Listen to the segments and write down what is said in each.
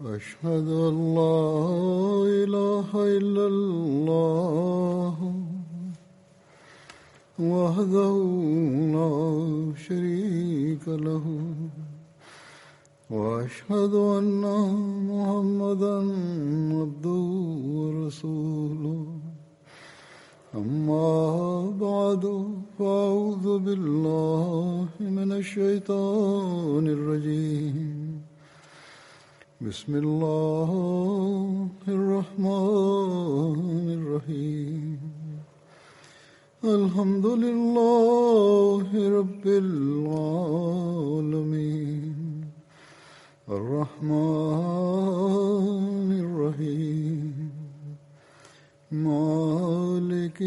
أشهد أن لا إله إلا الله وحده لا شريك له وأشهد أن محمدا عبده ورسوله أما بعد فأعوذ بالله من الشيطان الرجيم بسم الله الرحمن الرحيم الحمد لله رب العالمين الرحمن الرحيم مالك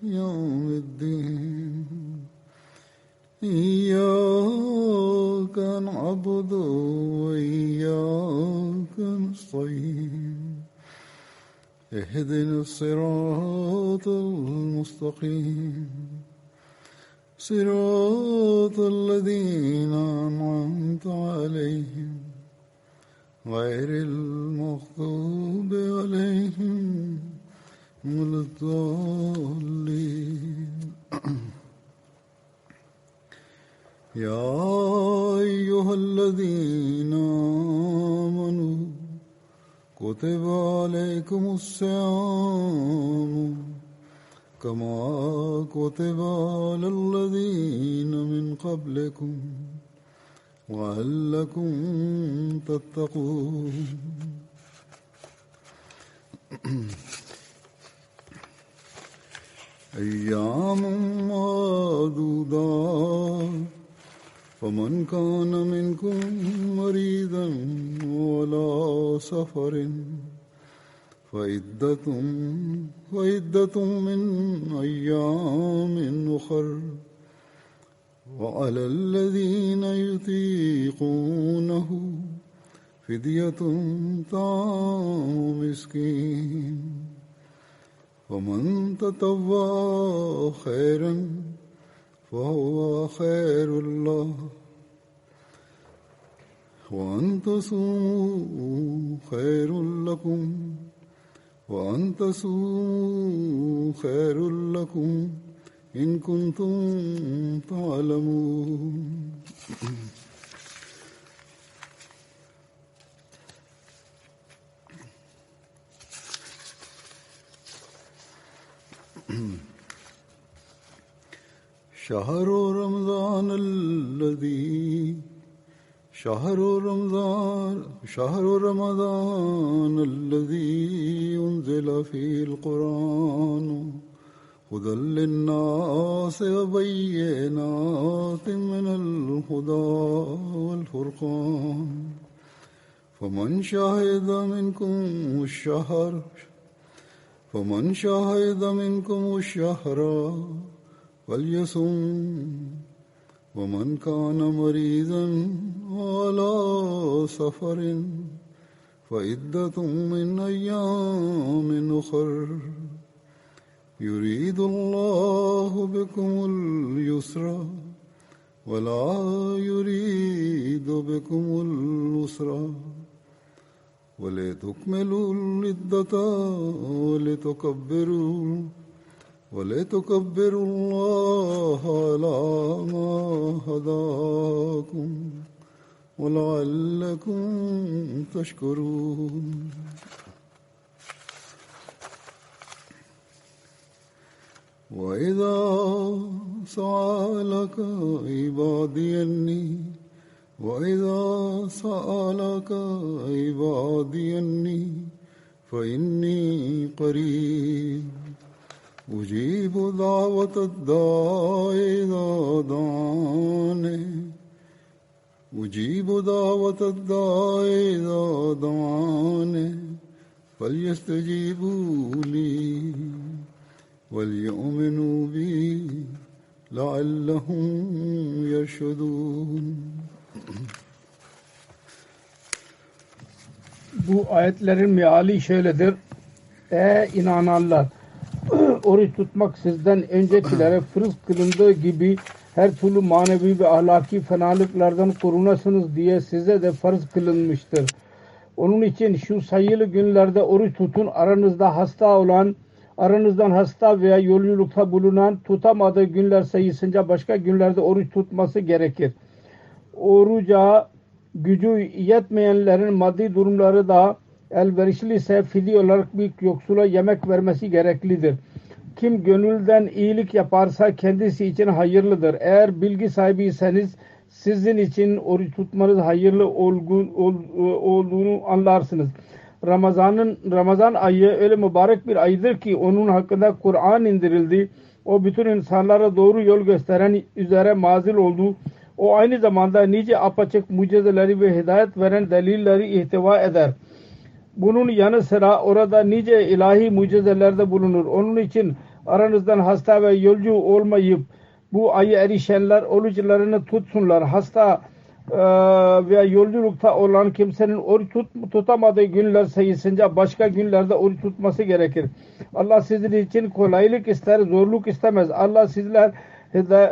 يوم الدين إياك نعبد وإياك نستعين اهدنا الصراط المستقيم صراط الذين أنعمت عليهم غير المغضوب عليهم ولا الضالين يا أيها الذين آمنوا كتب عليكم الصيام كما كتب على الذين من قبلكم لعلكم تتقون أيام معدودات فمن كان منكم مريضا وعلى سفر فعدة من أيام أخر وعلى الذين يطيقونه فدية طعام مسكين ومن تطوع خيرا فهو خير الله وأن تصوموا خير لكم وأن تصوموا خير لكم إن كنتم تعلمون شهر رمضان الذي أنزل فيه القرآن هدى للناس وبينات من الهدى والفرقان فمن شهد منكم الشهر فليصم ومن كان مريضا على سفر فعدة من أيام أخر يريد الله بكم اليسر ولا يريد بكم العسر ولتكملوا العدة ولتكبروا الله على ما هداكم ولعلكم تشكرون وإذا سألك عبادي أني فإني قريب أجيب دعوة الداع إذا دعاني فليستجيبوا لي وَلْيُؤْمِنُوا بِي لَعَلَّهُمْ يَرْشُدُونَ. Bu ayetlerin meali şöyledir. Ey inananlar! Oruç tutmak sizden öncekilere farz kılındığı gibi her türlü manevi ve ahlaki fenalıklardan korunasınız diye size de farz kılınmıştır. Onun için şu sayılı günlerde oruç tutun. Aranızdan hasta veya yolculukta bulunan tutamadığı günler sayısınca başka günlerde oruç tutması gerekir. Oruca gücü yetmeyenlerin maddi durumları da elverişli ise fidye olarak bir yoksula yemek vermesi gereklidir. Kim gönülden iyilik yaparsa kendisi için hayırlıdır. Eğer bilgi sahibiyseniz sizin için oruç tutmanız hayırlı olduğunu anlarsınız. Ramazan ayı öyle mübarek bir aydır ki onun hakkında Kur'an indirildi. O bütün insanlara doğru yol gösteren üzere nazil oldu. O aynı zamanda nice apaçık mucizeleri ve hidayet veren delilleri ihtiva eder. Bunun yanı sıra orada nice ilahi mucizelerde bulunur. Onun için aranızdan hasta ve yolcu olmayıp bu ayı erişenler oruçlarını tutsunlar. Hasta veya yolculukta olan kimsenin oruç tutamadığı günler sayısınca başka günlerde oruç tutması gerekir. Allah sizin için kolaylık ister, zorluk istemez. Allah sizler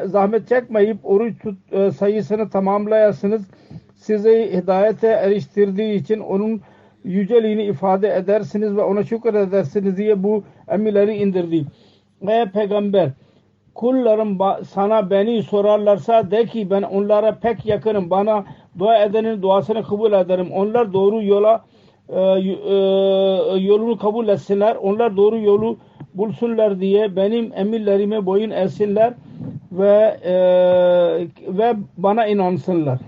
zahmet çekmeyip oruç sayısını tamamlayasınız. Sizi hidayete eriştirdiği için onun yüceliğini ifade edersiniz ve ona şükredersiniz diye bu emirleri indirdi. Ey peygamber, kullarım sana beni sorarlarsa de ki ben onlara pek yakınım. Bana dua edenin duasını kabul ederim. Onlar doğru yolunu kabul etsinler. Onlar doğru yolu bulsunlar diye benim emirlerime boyun eğsinler ve bana inansınlar.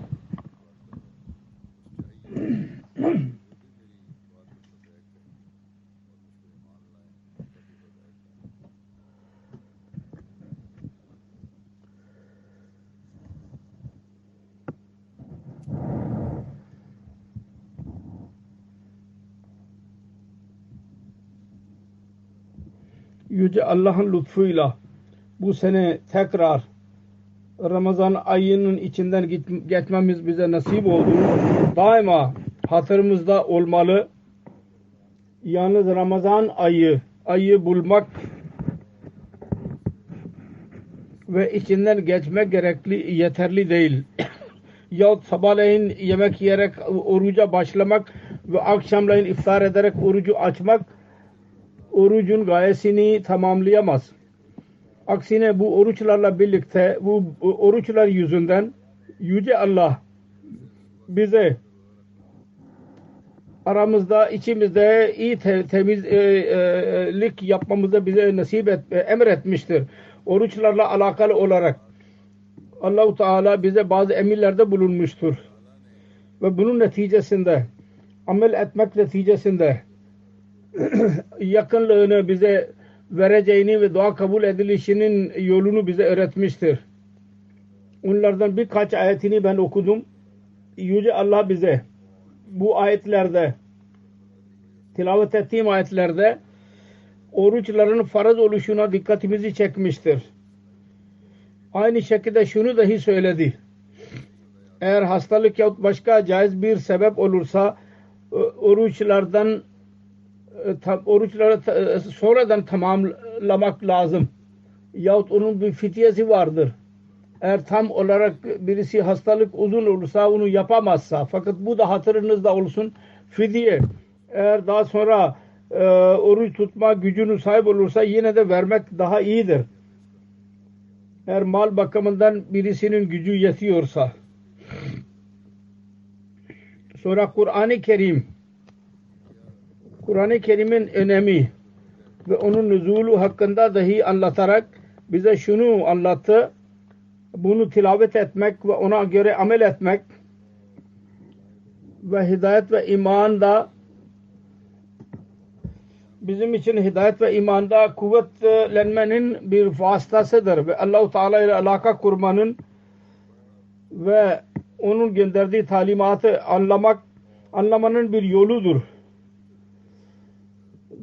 Yüce Allah'ın lütfuyla bu sene tekrar Ramazan ayının içinden geçmemiz bize nasip oldu. Daima hatırımızda olmalı. Yalnız Ramazan ayı bulmak ve içinden geçmek yeterli değil. Yahut sabahleyin yemek yiyerek oruca başlamak ve akşamleyin iftar ederek orucu açmak orucun gayesini tamamlayamaz. Aksine bu oruçlarla birlikte bu oruçlar yüzünden Yüce Allah bize aramızda içimizde iyi temizlik yapmamızı bize emretmiştir. Oruçlarla alakalı olarak Allah-u Teala bize bazı emirlerde bulunmuştur. Ve bunun neticesinde amel etmek neticesinde yakınlığını bize vereceğini ve dua kabul edilişinin yolunu bize öğretmiştir. Onlardan birkaç ayetini ben okudum. Yüce Allah bize bu ayetlerde, tilavet ettiğim ayetlerde oruçların farz oluşuna dikkatimizi çekmiştir. Aynı şekilde şunu dahi söyledi. Eğer hastalık yahut başka caiz bir sebep olursa oruçları sonradan tamamlamak lazım. Yahut onun bir fidyesi vardır. Eğer tam olarak birisi hastalık uzun olursa onu yapamazsa, fakat bu da hatırınızda olsun, fidye. Eğer daha sonra oruç tutma gücünün sahip olursa yine de vermek daha iyidir. Eğer mal bakımından birisinin gücü yetiyorsa. Sonra Kur'an-ı Kerim'in önemi ve onun nüzulu hakkında dahi anlatarak bize şunu anlattı. Bunu tilavet etmek ve ona göre amel etmek ve hidayet ve imanda bizim için hidayet ve imanda kuvvetlenmenin bir vasıtasıdır ve Allah-u Teala ile alaka kurmanın ve onun gönderdiği talimatı anlamanın bir yoludur.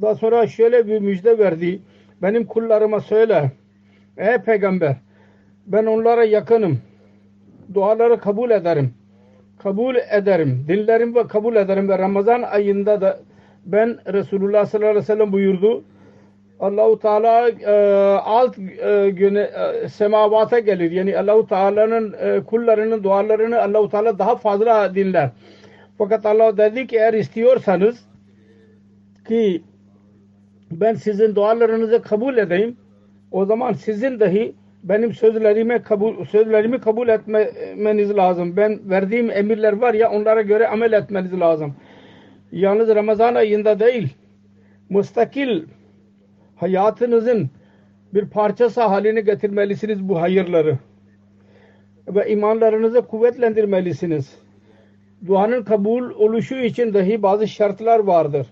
Daha sonra şöyle bir müjde verdi. Benim kullarıma söyle, ey peygamber, ben onlara yakınım. Duaları kabul ederim. Dinlerim ve kabul ederim. Ve Ramazan ayında da ben Resulullah sallallahu aleyhi ve sellem buyurdu. Allah-u Teala alt semavata gelir. Yani Allah-u Teala'nın kullarının dualarını Allah-u Teala daha fazla dinler. Fakat Allah dedi ki eğer istiyorsanız ki ben sizin dualarınızı kabul edeyim, o zaman sizin dahi benim sözlerimi kabul etmeniz lazım. Ben verdiğim emirler var ya, onlara göre amel etmeniz lazım. Yalnız Ramazan ayında değil, müstakil hayatınızın bir parçası haline getirmelisiniz bu hayırları. Ve imanlarınızı kuvvetlendirmelisiniz. Duanın kabul oluşu için dahi bazı şartlar vardır.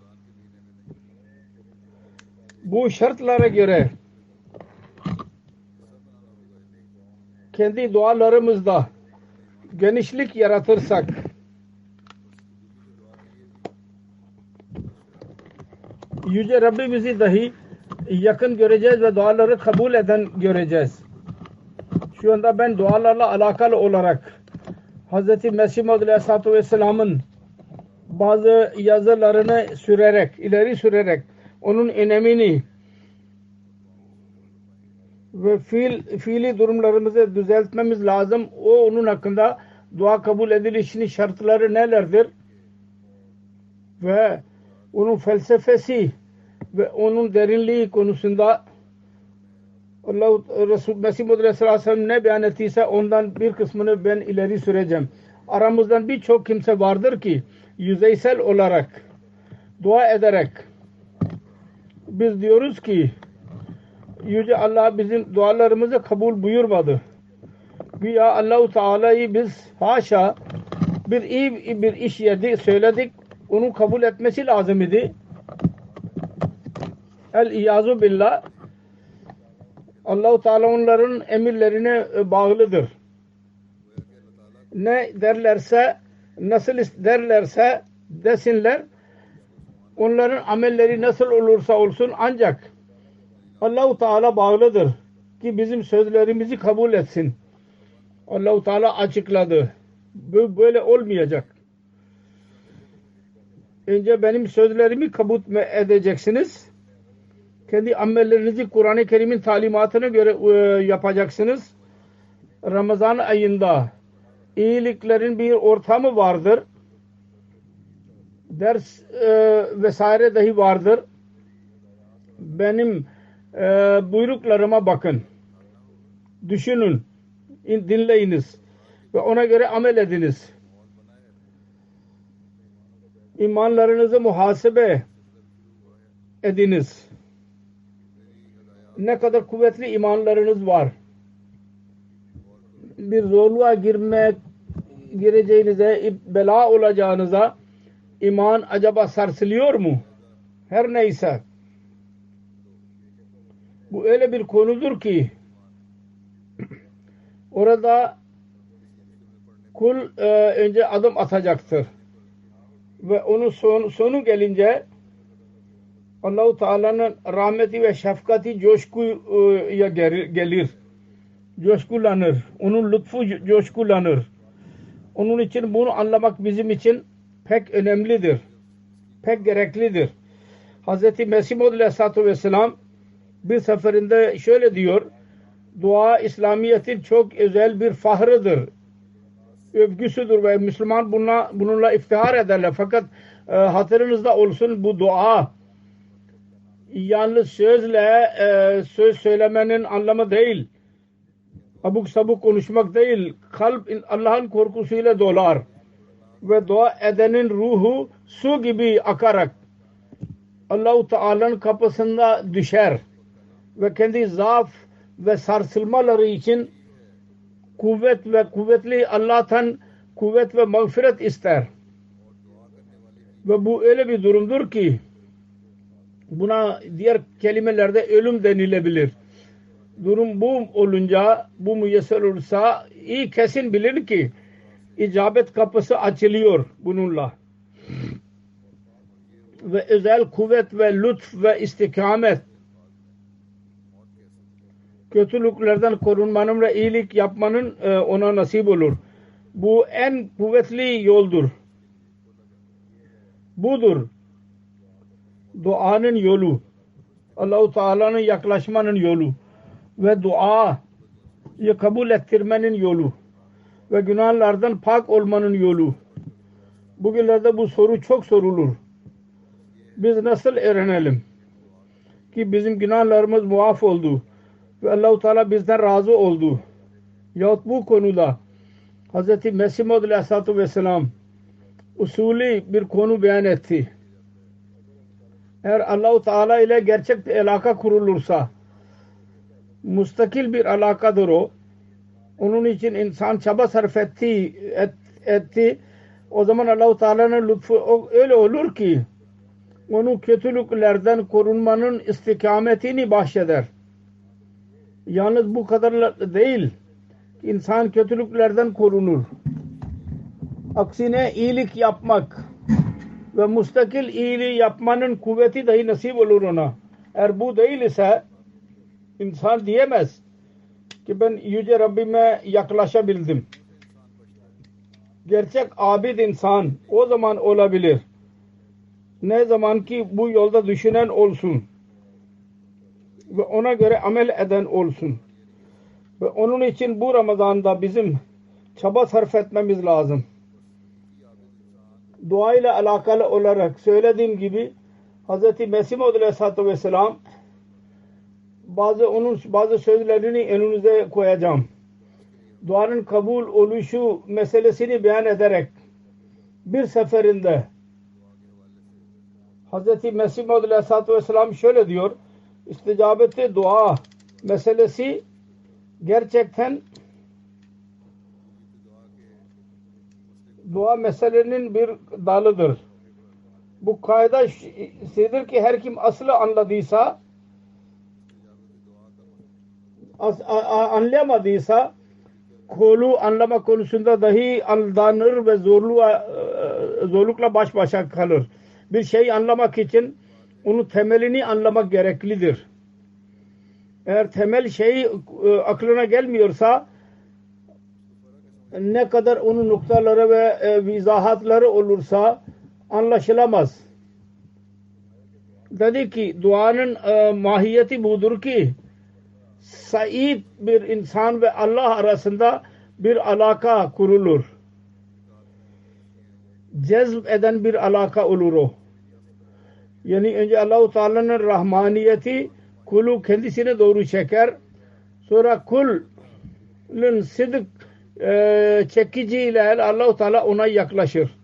Bu şartlara göre kendi dualarımızda genişlik yaratırsak Yüce Rabbimizi dahi yakın göreceğiz ve duaları kabul eden göreceğiz. Şu anda ben dualarla alakalı olarak Hz. Mesih Maud Aleyhisselatü Vesselam'ın bazı yazılarını ileri sürerek onun önemini ve fiili durumlarımızı düzeltmemiz lazım. Onun hakkında dua kabul edilişinin şartları nelerdir? Ve onun felsefesi ve onun derinliği konusunda Allah Resul Mesih Maud Aleyhisselam ne beyan ettiyse ondan bir kısmını ben ileri süreceğim. Aramızdan birçok kimse vardır ki yüzeysel olarak dua ederek biz diyoruz ki Yüce Allah bizim dualarımızı kabul buyurmadı. Güya Allah-u Teala'yı biz haşa iyi bir iş söyledik. Onu kabul etmesi lazım idi. El-İyazu billah. Allah-u Teala onların emirlerine bağlıdır. Ne derlerse, nasıl derlerse desinler, onların amelleri nasıl olursa olsun ancak Allah-u Teala bağlıdır ki bizim sözlerimizi kabul etsin. Allah-u Teala açıkladı. Böyle olmayacak. Önce benim sözlerimi kabul edeceksiniz. Kendi amellerinizi Kur'an-ı Kerim'in talimatına göre yapacaksınız. Ramazan ayında iyiliklerin bir ortamı vardır. Ders vesaire dahi vardır. Benim buyruklarıma bakın. Düşünün. Dinleyiniz. Ve ona göre amel ediniz. İmanlarınızı muhasebe ediniz. Ne kadar kuvvetli imanlarınız var. Bir zorluğa gireceğinize, bela olacağınıza iman acaba sarsılıyor mu? Her neyse. Bu öyle bir konudur ki orada kul önce adım atacaktır. Ve onun sonu gelince Allah-u Teala'nın rahmeti ve şefkati coşkuya gelir. Coşkulanır. Onun lütfu coşkulanır. Onun için bunu anlamak bizim için pek önemlidir. Pek gereklidir. Hz. Mesih Maud Aleyhisselatü Vesselam bir seferinde şöyle diyor: dua İslamiyet'in çok özel bir fahrıdır. Övgüsüdür ve Müslüman bununla iftihar ederler. Fakat hatırınızda olsun, bu dua yalnız söz söylemenin anlamı değil. Abuk sabuk konuşmak değil. Kalp Allah'ın korkusuyla dolar. Ve dua edenin ruhu su gibi akarak Allah-u Teala'nın kapısında düşer. Ve kendi zaaf ve sarsılmaları için kuvvetli Allah'tan kuvvet ve mağfiret ister. Ve bu öyle bir durumdur ki buna diğer kelimelerde ölüm denilebilir. Durum bu olunca, bu müyesser olursa iyi kesin bilir ki icabet kapısı açılıyor bununla. Ve özel kuvvet ve lütf ve istikamet, kötülüklerden korunmanın ve iyilik yapmanın ona nasip olur. Bu en kuvvetli yoldur. Budur duanın yolu. Allah-u Teala'nın yaklaşmanın yolu. Ve duayı kabul ettirmenin yolu. Ve günahlardan pak olmanın yolu. Bugünlerde bu soru çok sorulur. Biz nasıl öğrenelim ki bizim günahlarımız muaf oldu ve Allah-u Teala bizden razı oldu? Yahut bu konuda Hz. Mesih Maud Aleyhisselatü Vesselam usulü bir konu beyan etti. Eğer Allah-u Teala ile gerçek bir alaka kurulursa, müstakil bir alakadır o. Onun için insan çaba sarf etti. O zaman Allah-u Teala'nın lütfu öyle olur ki onu kötülüklerden korunmanın istikametini bahşeder. Yalnız bu kadar değil. İnsan kötülüklerden korunur. Aksine iyilik yapmak ve müstakil iyiliği yapmanın kuvveti dahi nasip olur ona. Eğer bu değil ise insan diyemez ki ben Yüce Rabbime yaklaşabildim. Gerçek abid insan o zaman olabilir. Ne zaman ki bu yolda düşünen olsun ve ona göre amel eden olsun. Ve onun için bu Ramazan'da bizim çaba sarf etmemiz lazım. Dua ile alakalı olarak söylediğim gibi Hz. Mesih Maud Aleyhisselatü Vesselam bazı sözlerini önünüze koyacağım. Duanın kabul oluşu meselesini beyan ederek bir seferinde Hz. Mesih Maud Aleyhisselatü Vesselam şöyle diyor: isticabeti dua meselesi gerçekten dua meselenin bir dalıdır. Bu kaide şeydir ki her kim aslı anladıysa, anlayamadıysa kolu anlama konusunda dahi aldanır ve zorlukla baş başa kalır. Bir şey anlamak için onun temelini anlamak gereklidir. Eğer temel şey aklına gelmiyorsa ne kadar onun noktaları ve izahatları olursa anlaşılamaz. Dedi ki duanın mahiyeti budur ki said bir insan ve Allah arasında bir alaka kurulur. Cezb eden bir alaka olur o. Yani önce Allah-u Teala'nın rahmaniyeti kulu kendisine doğru çeker. Sonra kulun sıdık çekiciyle Allah-u Teala ona yaklaşır.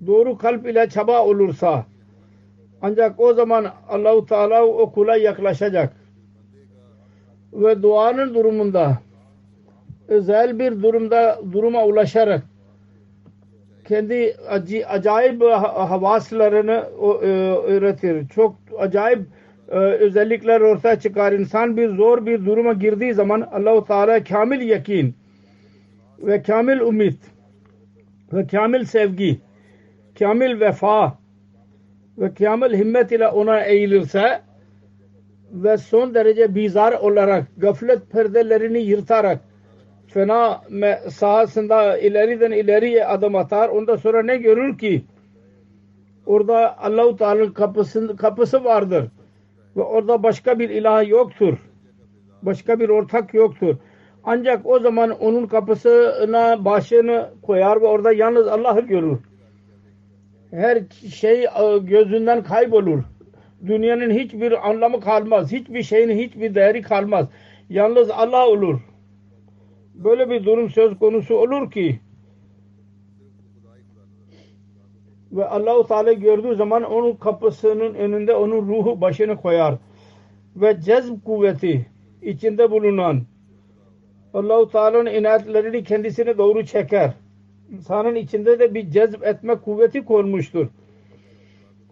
Doğru kalp ile çaba olursa ancak o zaman Allah-u Teala o kula yaklaşacak. Ve duanın durumunda özel bir duruma ulaşarak kendi acayip havaslarını öğretir. Çok acayip özellikler ortaya çıkar. İnsan zor bir duruma girdiği zaman Allah-u Teala kamil yakin ve kamil ümit ve kamil sevgi, kamil vefa ve kamil himmet ile ona eğilirse ve son derece bizar olarak gaflet perdelerini yırtarak fena sahasında ileriden ileriye adım atar. Ondan sonra ne görür ki orada Allah-u Teala'nın kapısı vardır ve orada başka bir ilah yoktur. Başka bir ortak yoktur. Ancak o zaman onun kapısına başını koyar ve orada yalnız Allah'ı görür. Her şey gözünden kaybolur. Dünyanın hiçbir anlamı kalmaz. Hiçbir şeyin hiçbir değeri kalmaz. Yalnız Allah olur. Böyle bir durum söz konusu olur ki ve Allah-u Teala gördüğü zaman onun kapısının önünde onun ruhu başını koyar ve cezb kuvveti içinde bulunan Allah-u Teala'nın inayetlerini kendisine doğru çeker. İnsanın içinde de bir cezb etme kuvveti konmuştur.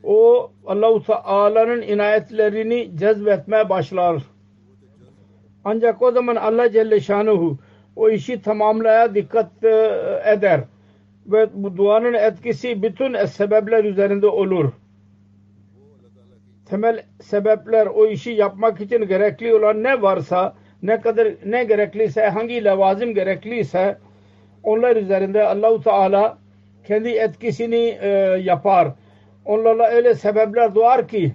O Allah-u Teala'nın inayetlerini cezbetmeye başlar. Ancak o zaman Allah Celle Şanuhu o işi tamamlaya dikkat eder. Ve bu duanın etkisi bütün sebepler üzerinde olur. Temel sebepler o işi yapmak için gerekli olan ne varsa, ne gerekliyse, hangi levazim gerekliyse onlar üzerinde Allah-u Teala kendi etkisini yapar. Onlarla öyle sebepler doğar ki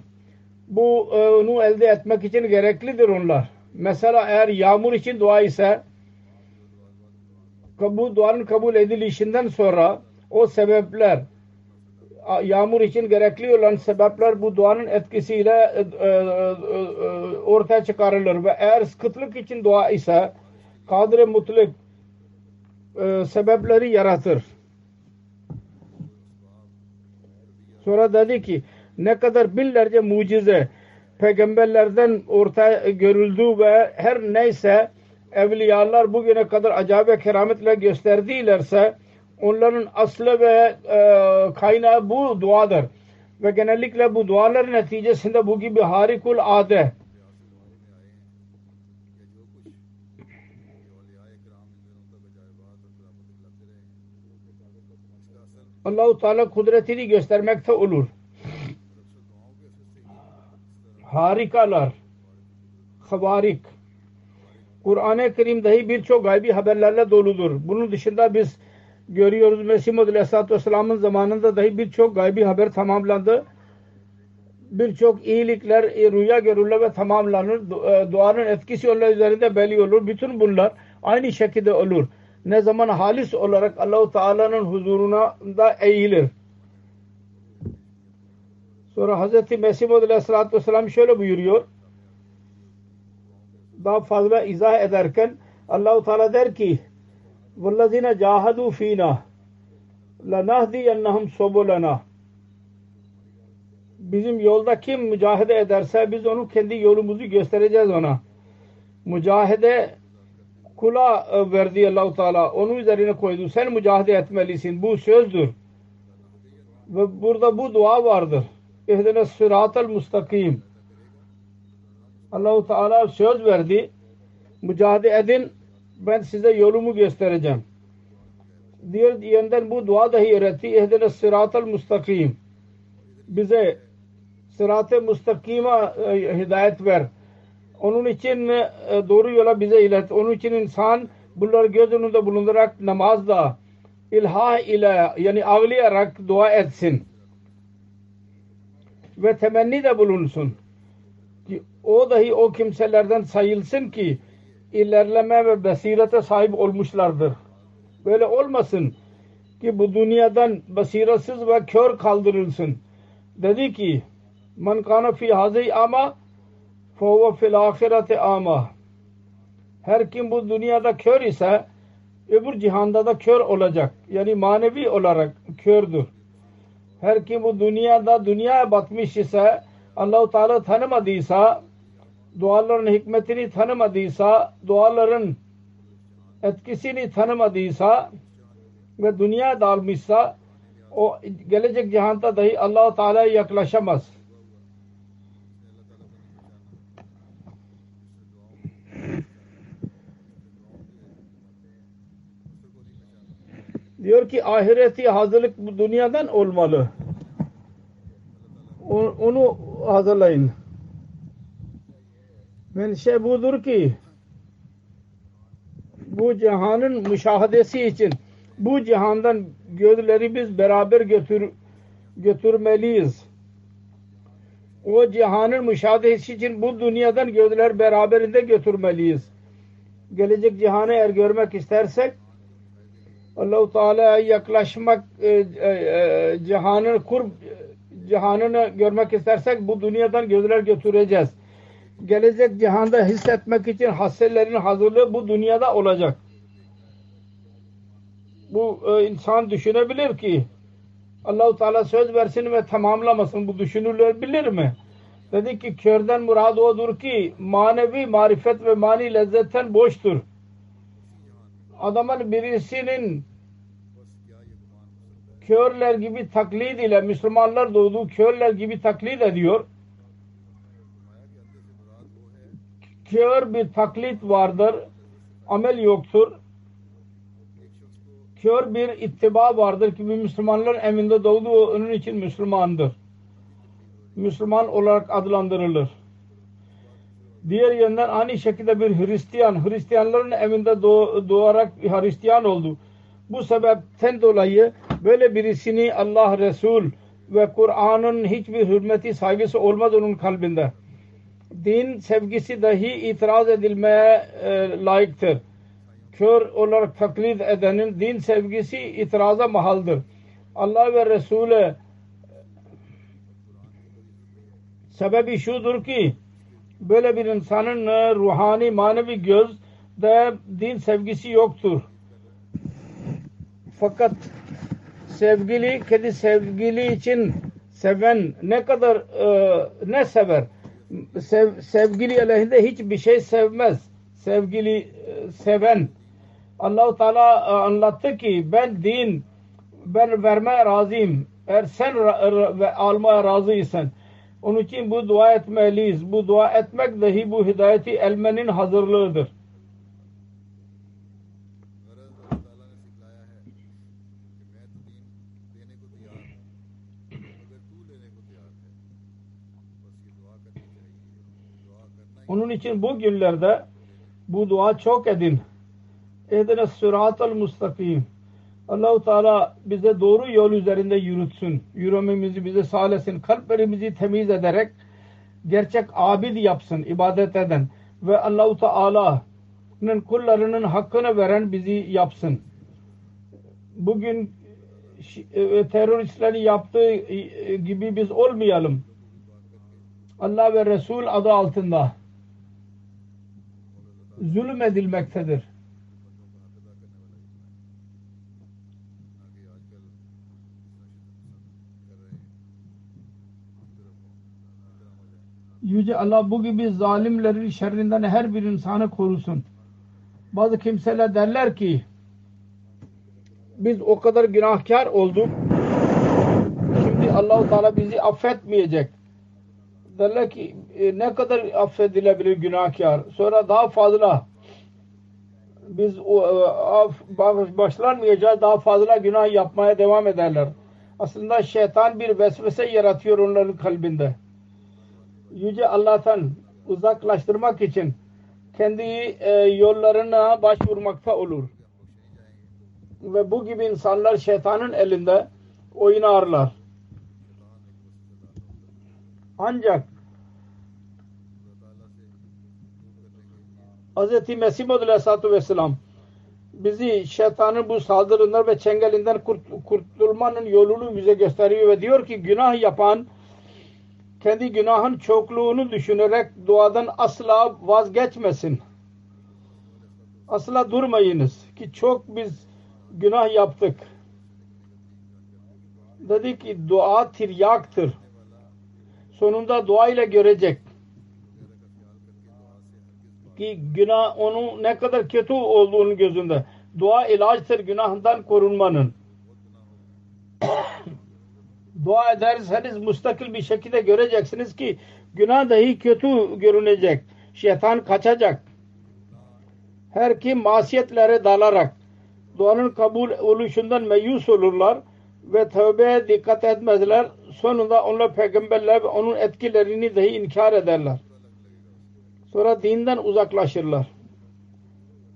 bunu elde etmek için gereklidir onlar. Mesela eğer yağmur için dua ise bu duanın kabul edilişinden sonra o sebepler, yağmur için gerekli olan sebepler bu duanın etkisiyle ortaya çıkarılır ve eğer kıtlık için dua ise Kadir-i Mutlak sebepleri yaratır. Sonra dedi ki ne kadar binlerce mucize peygamberlerden ortaya görüldü ve her neyse evliyalar bugüne kadar acayip ve kerametle gösterdilerse onların aslı ve kaynağı bu duadır. Ve genellikle bu duaların neticesinde bu gibi harikulade Allah-u Teala kudretini göstermekte olur. Harikalar, havarik. Kur'an-ı Kerim dahi birçok gaybi haberlerle doludur. Bunun dışında biz görüyoruz Mesih Muhammed Aleyhisselatü Vesselam'ın zamanında dahi birçok gaybi haber tamamlandı. Birçok iyilikler rüya görülür ve tamamlanır. Duanın etkisi onlar üzerinde belli olur. Bütün bunlar aynı şekilde olur. Ne zaman halis olarak Allah-u Teala'nın huzuruna da eğilir. Sonra Hz. Mesih Muhammed Aleyhisselatü Vesselam şöyle buyuruyor. Daha fazla izah ederken Allah-u Teala der ki وَالَّذِينَ جَاهَدُوا ف۪ينَا لَنَهْدِيَنَّهُمْ سُبُلَنَا Bizim yolda kim mücahede ederse biz onun kendi yolumuzu göstereceğiz ona. Mücahede kula verdi Allah-u Teala. Onun üzerine koydu. Sen mücahede etmelisin. Bu sözdür. Ve burada bu dua vardır. İhdine sıratel mustakim. Allah-u Teala söz verdi. Mücahede edin. Ben size yolumu göstereceğim. Diğer yönden bu dua dahi öğretti. İhdine sıratel mustakim. Bize sırat-ı mustakima hidayet ver. Onun için doğru yola bize ilet. Onun için insan bunları göz önünde bulundurarak namazda ilha ile yani ağlayarak dua etsin. Ve temenni de bulunsun. Ki o dahi o kimselerden sayılsın ki ilerleme ve basirete sahip olmuşlardır. Böyle olmasın ki bu dünyadan basiratsız ve kör kaldırılsın. Dedi ki man kana fi hazi ama فَهُوَ فِي الْآخِرَةِ ama. Her kim bu dünyada kör ise öbür cihanda da kör olacak. Yani manevi olarak kördür. Her kim bu dünyaya batmış ise Allah-u Teala tanımadıysa, duaların hikmetini tanımadıysa, duaların etkisini tanımadıysa ve dünyaya dalmışsa o gelecek cihanda dahi Allah-u Teala'ya yaklaşamaz. Diyor ki ahireti hazırlık bu dünyadan olmalı. Onu hazırlayın. Menşe budur ki bu cihanın müşahadesi için bu cihandan gözleri biz beraber götürmeliyiz. O cihanın müşahadesi için bu dünyadan gözler beraberinde götürmeliyiz. Gelecek cihanı eğer görmek istersek Allah-u Teala'ya yaklaşmak cihanını görmek istersek bu dünyadan gözler götüreceğiz. Gelecek cihanda hissetmek için hasselerin hazırlığı bu dünyada olacak. Bu insan düşünebilir ki Allah-u Teala söz versin ve tamamlamasın. Bu düşünülebilir mi? Dedi ki körden murad odur ki manevi marifet ve mani lezzetten boştur. Adamın birisinin körler gibi taklit ile Müslümanlar doğdu körler gibi taklit ediyor. Kör bir taklit vardır. Amel yoktur. Kör bir ittiba vardır ki bir Müslümanların emrinde doğdu onun için Müslümandır. Müslüman olarak adlandırılır. Diğer yönden aynı şekilde bir Hristiyanların emrinde doğarak Hristiyan oldu. Bu sebepten dolayı böyle birisini Allah Resul ve Kur'an'ın hiçbir hürmeti saygısı olmaz onun kalbinde. Din sevgisi dahi itiraz edilmeye layıktır. kör olarak taklit edenin din sevgisi itiraza mahaldır. Allah ve Resulü sebebi şudur ki böyle bir insanın ruhani manevi gözde din sevgisi yoktur. Fakat kendi sevgili için seven ne kadar ne sever? Sevgili aleyhinde hiçbir şey sevmez. Seven Allah-u Teala anlattı ki ben vermeye razıyım. Eğer sen almaya razıysan. Onun için bu dua etmeliyiz. Bu dua etmek dahi bu hidayeti elmenin hazırlığıdır. Onun için bu günlerde bu dua çok edin. Ehdine sıratal mustakim. Allah-u Teala bize doğru yol üzerinde yürütsün. Yürümemizi bize sağlasın. Kalplerimizi temiz ederek gerçek abid yapsın, ibadet eden ve Allah-u Teala'nın kullarının hakkını veren bizi yapsın. Bugün teröristlerin yaptığı gibi biz olmayalım. Allah ve Resul adı altında zulmedilmektedir. Yüce Allah bu gibi zalimlerin şerrinden her bir insanı korusun. Bazı kimseler derler ki biz o kadar günahkar olduk. Şimdi Allah-u Teala bizi affetmeyecek. Derler ki ne kadar affedilebilir günahkar. Sonra daha fazla biz başlanmayacağız, daha fazla günah yapmaya devam ederler. Aslında şeytan bir vesvese yaratıyor onların kalbinde. Yüce Allah'tan uzaklaştırmak için kendi yollarına başvurmakta olur. Ve bu gibi insanlar şeytanın elinde oynarlar. Ancak Hz. Mesih Maud Aleyhisselatü Vesselam bizi şeytanın bu saldırılar ve çengelinden kurtulmanın yolunu bize gösteriyor ve diyor ki günah yapan kendi günahın çokluğunu düşünerek duadan asla vazgeçmesin. Asla durmayınız ki çok biz günah yaptık. Dedi ki dua tiryaktır. Sonunda dua ile görecek ki günah onun ne kadar kötü olduğunu gözünde. Dua ilaçtır günahından korunmanın. Dua ederseniz müstakil bir şekilde göreceksiniz ki günah dahi kötü görünecek. Şeytan kaçacak. Her kim masiyetlere dalarak duanın kabul oluşundan meyus olurlar ve tövbeye dikkat etmezler. Sonunda onlar peygamberler ve onun etkilerini dahi inkar ederler. Sonra dinden uzaklaşırlar.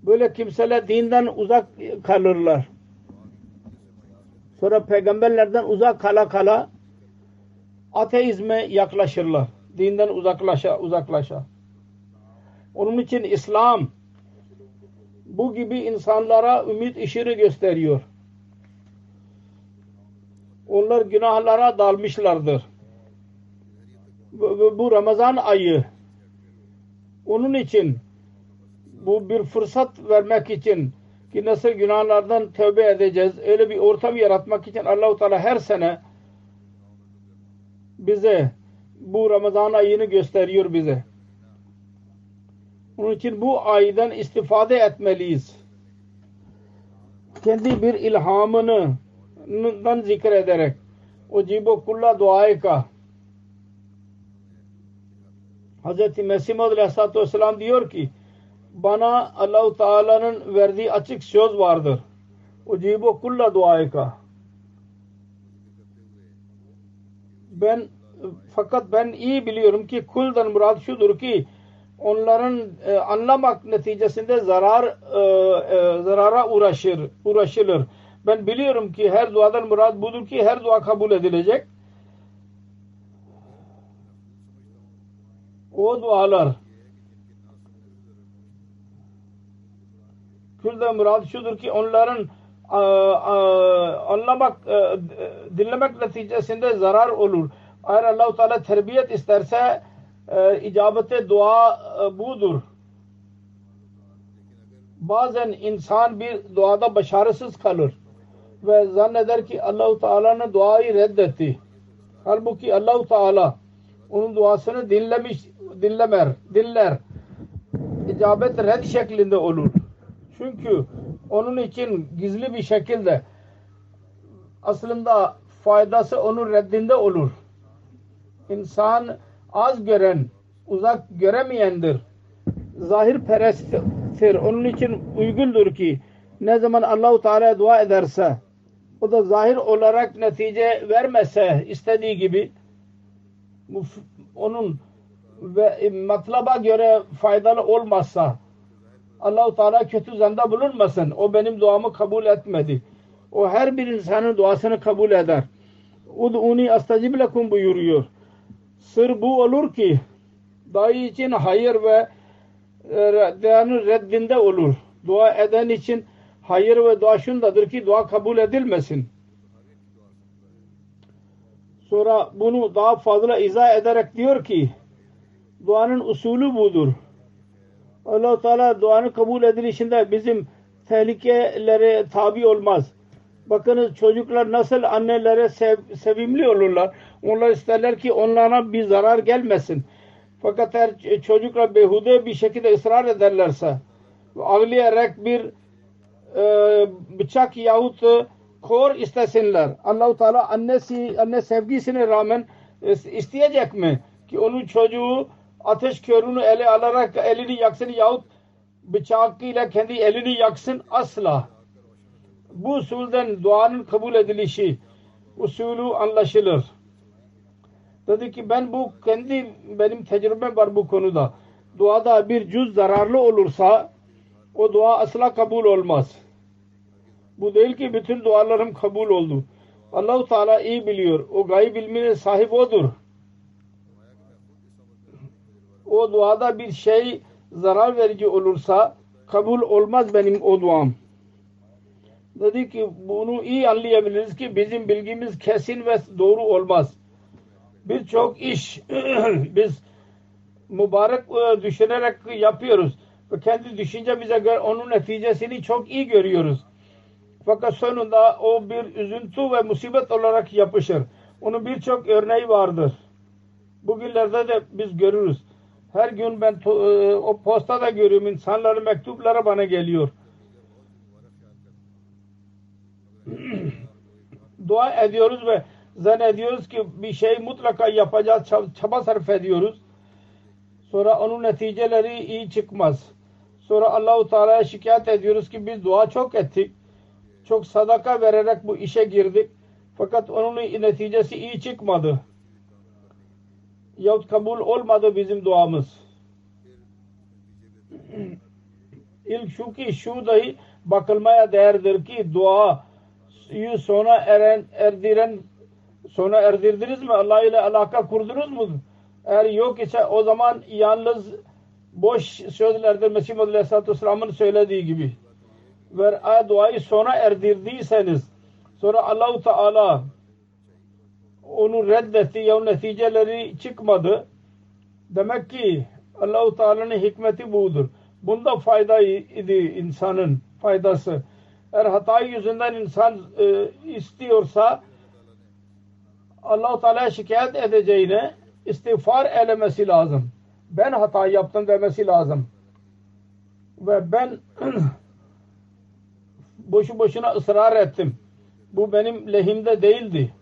Böyle kimseler dinden uzak kalırlar. Sonra peygamberlerden uzak kala ateizme yaklaşırlar. Dinden uzaklaşa. Onun için İslam bu gibi insanlara ümit ışığı gösteriyor. Onlar günahlara dalmışlardır. Bu Ramazan ayı onun için bu bir fırsat vermek için ki nasıl günahlardan tövbe edeceğiz öyle bir ortam yaratmak için Allah-u Teala her sene bize bu Ramazan ayını gösteriyor bize. Onun için bu aydan istifade etmeliyiz. Kendi bir ilhamından zikrederek o cibo kulla duayı ka Hz. Mesih Maud Aleyhisselatü Vesselam diyor ki bana Allah-u Teala'nın verdiği açık söz vardır. O cibo kulla duayı ka fakat ben iyi biliyorum ki kuldan murad şudur ki onların anlamak neticesinde zarara uğraşılır. Ben biliyorum ki her duadan murad budur ki her dua kabul edilecek. O dualar Külde murad şudur ki onların anlamak, dinlemek neticesinde zarar olur. Eğer Allah-u Teala terbiyet isterse icabete dua budur. Bazen insan bir duada başarısız kalır ve zanneder ki Allah-u Teala'nın duayı reddetti. Halbuki Allah-u Teala onun duasını dinler. İcabet red şeklinde olur. Çünkü onun için gizli bir şekilde aslında faydası onun reddinde olur. İnsan az gören, uzak göremeyendir. Zahir peresttir. Onun için uygundur ki ne zaman Allah-u Teala'ya dua ederse o da zahir olarak netice vermezse istediği gibi onun ve matlaba göre faydalı olmazsa Allah-u Teala kötü zanda bulunmasın. O benim duamı kabul etmedi. O her bir insanın duasını kabul eder. Ud'uni astajib lekum buyuruyor. Sır bu olur ki dua için hayır ve duanın reddinde olur. Dua eden için hayır ve dua şundadır ki dua kabul edilmesin. Sonra bunu daha fazla izah ederek diyor ki duanın usulü budur. Allah-u Teala duanın kabul edilişinde bizim tehlikelere tabi olmaz. Bakınız çocuklar nasıl annelere sevimli olurlar. Onlar isterler ki onlara bir zarar gelmesin. Fakat eğer çocuklar behude bir şekilde ısrar ederlerse ağlayarak bir bıçak yahut kor istesinler. Allah-u Teala anne sevgisine rağmen isteyecek mi ki onun çocuğu ateş körünü ele alarak elini yaksın yahut bıçakıyla kendi elini yaksın? Asla. Bu usulden duanın kabul edilişi usulü anlaşılır. Dedi ki benim tecrübem var bu konuda. Duada bir cüz zararlı olursa o dua asla kabul olmaz. Bu değil ki bütün dualarım kabul oldu. Allah-u Teala iyi biliyor. O gayb ilmine sahip odur. O duada bir şey zarar verici olursa kabul olmaz benim o duam. Dedi ki bunu iyi anlayabiliriz ki bizim bilgimiz kesin ve doğru olmaz. Birçok iş biz mübarek düşünerek yapıyoruz. Ve kendi düşüncemize göre onun neticesini çok iyi görüyoruz. Fakat sonunda o bir üzüntü ve musibet olarak yapışır. Onun birçok örneği vardır. Bugünlerde de biz görürüz. Her gün ben o postada görüyorum. İnsanların mektupları bana geliyor. Dua ediyoruz ve zannediyoruz ki bir şey mutlaka yapacağız. Çaba sarf ediyoruz. Sonra onun neticeleri iyi çıkmaz. Sonra Allah-u Teala'ya şikayet ediyoruz ki biz dua çok ettik. Çok sadaka vererek bu işe girdik. Fakat onun neticesi iyi çıkmadı. Yahut kabul olmadı bizim duamız. İlk şu ki şu dahi bakılmaya değerdir ki duayı sona erdirdiniz mi? Allah ile alaka kurdunuz mu? Eğer yok ise o zaman yalnız boş sözlerdir Mesih Aleyhisselatü Vesselam'ın söylediği gibi. Ve eğer duayı sona erdirdiyseniz sonra Allah-u Teala onu reddetti ya neticeleri çıkmadı. Demek ki Allah-u Teala'nın hikmeti budur. Bunda faydaydı insanın faydası. Eğer hata yüzünden insan istiyorsa Allah-u Teala'ya şikayet edeceğine istiğfar elemesi lazım. Ben hata yaptım demesi lazım. Ve ben boşu boşuna ısrar ettim. Bu benim lehimde değildi.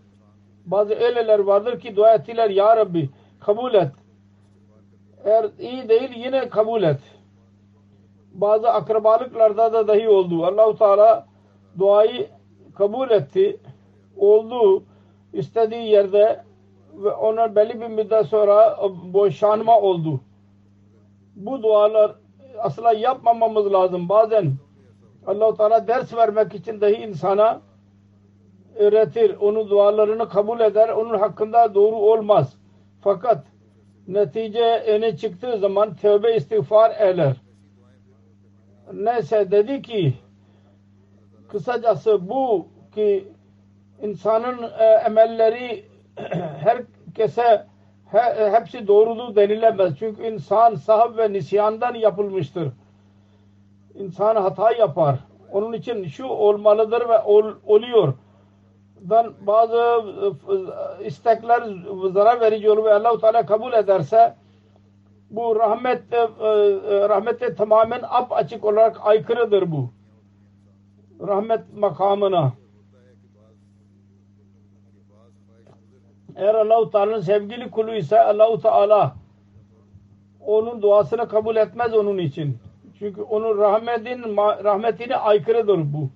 Bazı öyleler vardır ki dua ettiler ya Rabbi kabul et. Eğer iyi değil yine kabul et. Bazı akrabalıklarda da dahi oldu. Allah-u Teala duayı kabul etti. Oldu istediği yerde ve ona belli bir müddet sonra boşanma oldu. Bu dualar asla yapmamamız lazım. Bazen Allah-u Teala ders vermek için dahi insana öğretir. Onun dualarını kabul eder. Onun hakkında doğru olmaz. Fakat netice öne çıktığı zaman tövbe istiğfar eder. neyse dedi ki kısacası bu ki insanın emelleri herkese hepsi doğrudur denilemez. Çünkü insan sahv ve nisyandan yapılmıştır. İnsan hata yapar. Onun için şu olmalıdır ve oluyor. Bazı istekler zarar verici olur ve Allah-u Teala kabul ederse bu rahmette tamamen açık olarak aykırıdır bu. Rahmet makamına. Eğer Allah-u Teala'nın sevgili kulu ise Allah-u Teala onun duasını kabul etmez onun için. Çünkü onun rahmetine aykırıdır bu.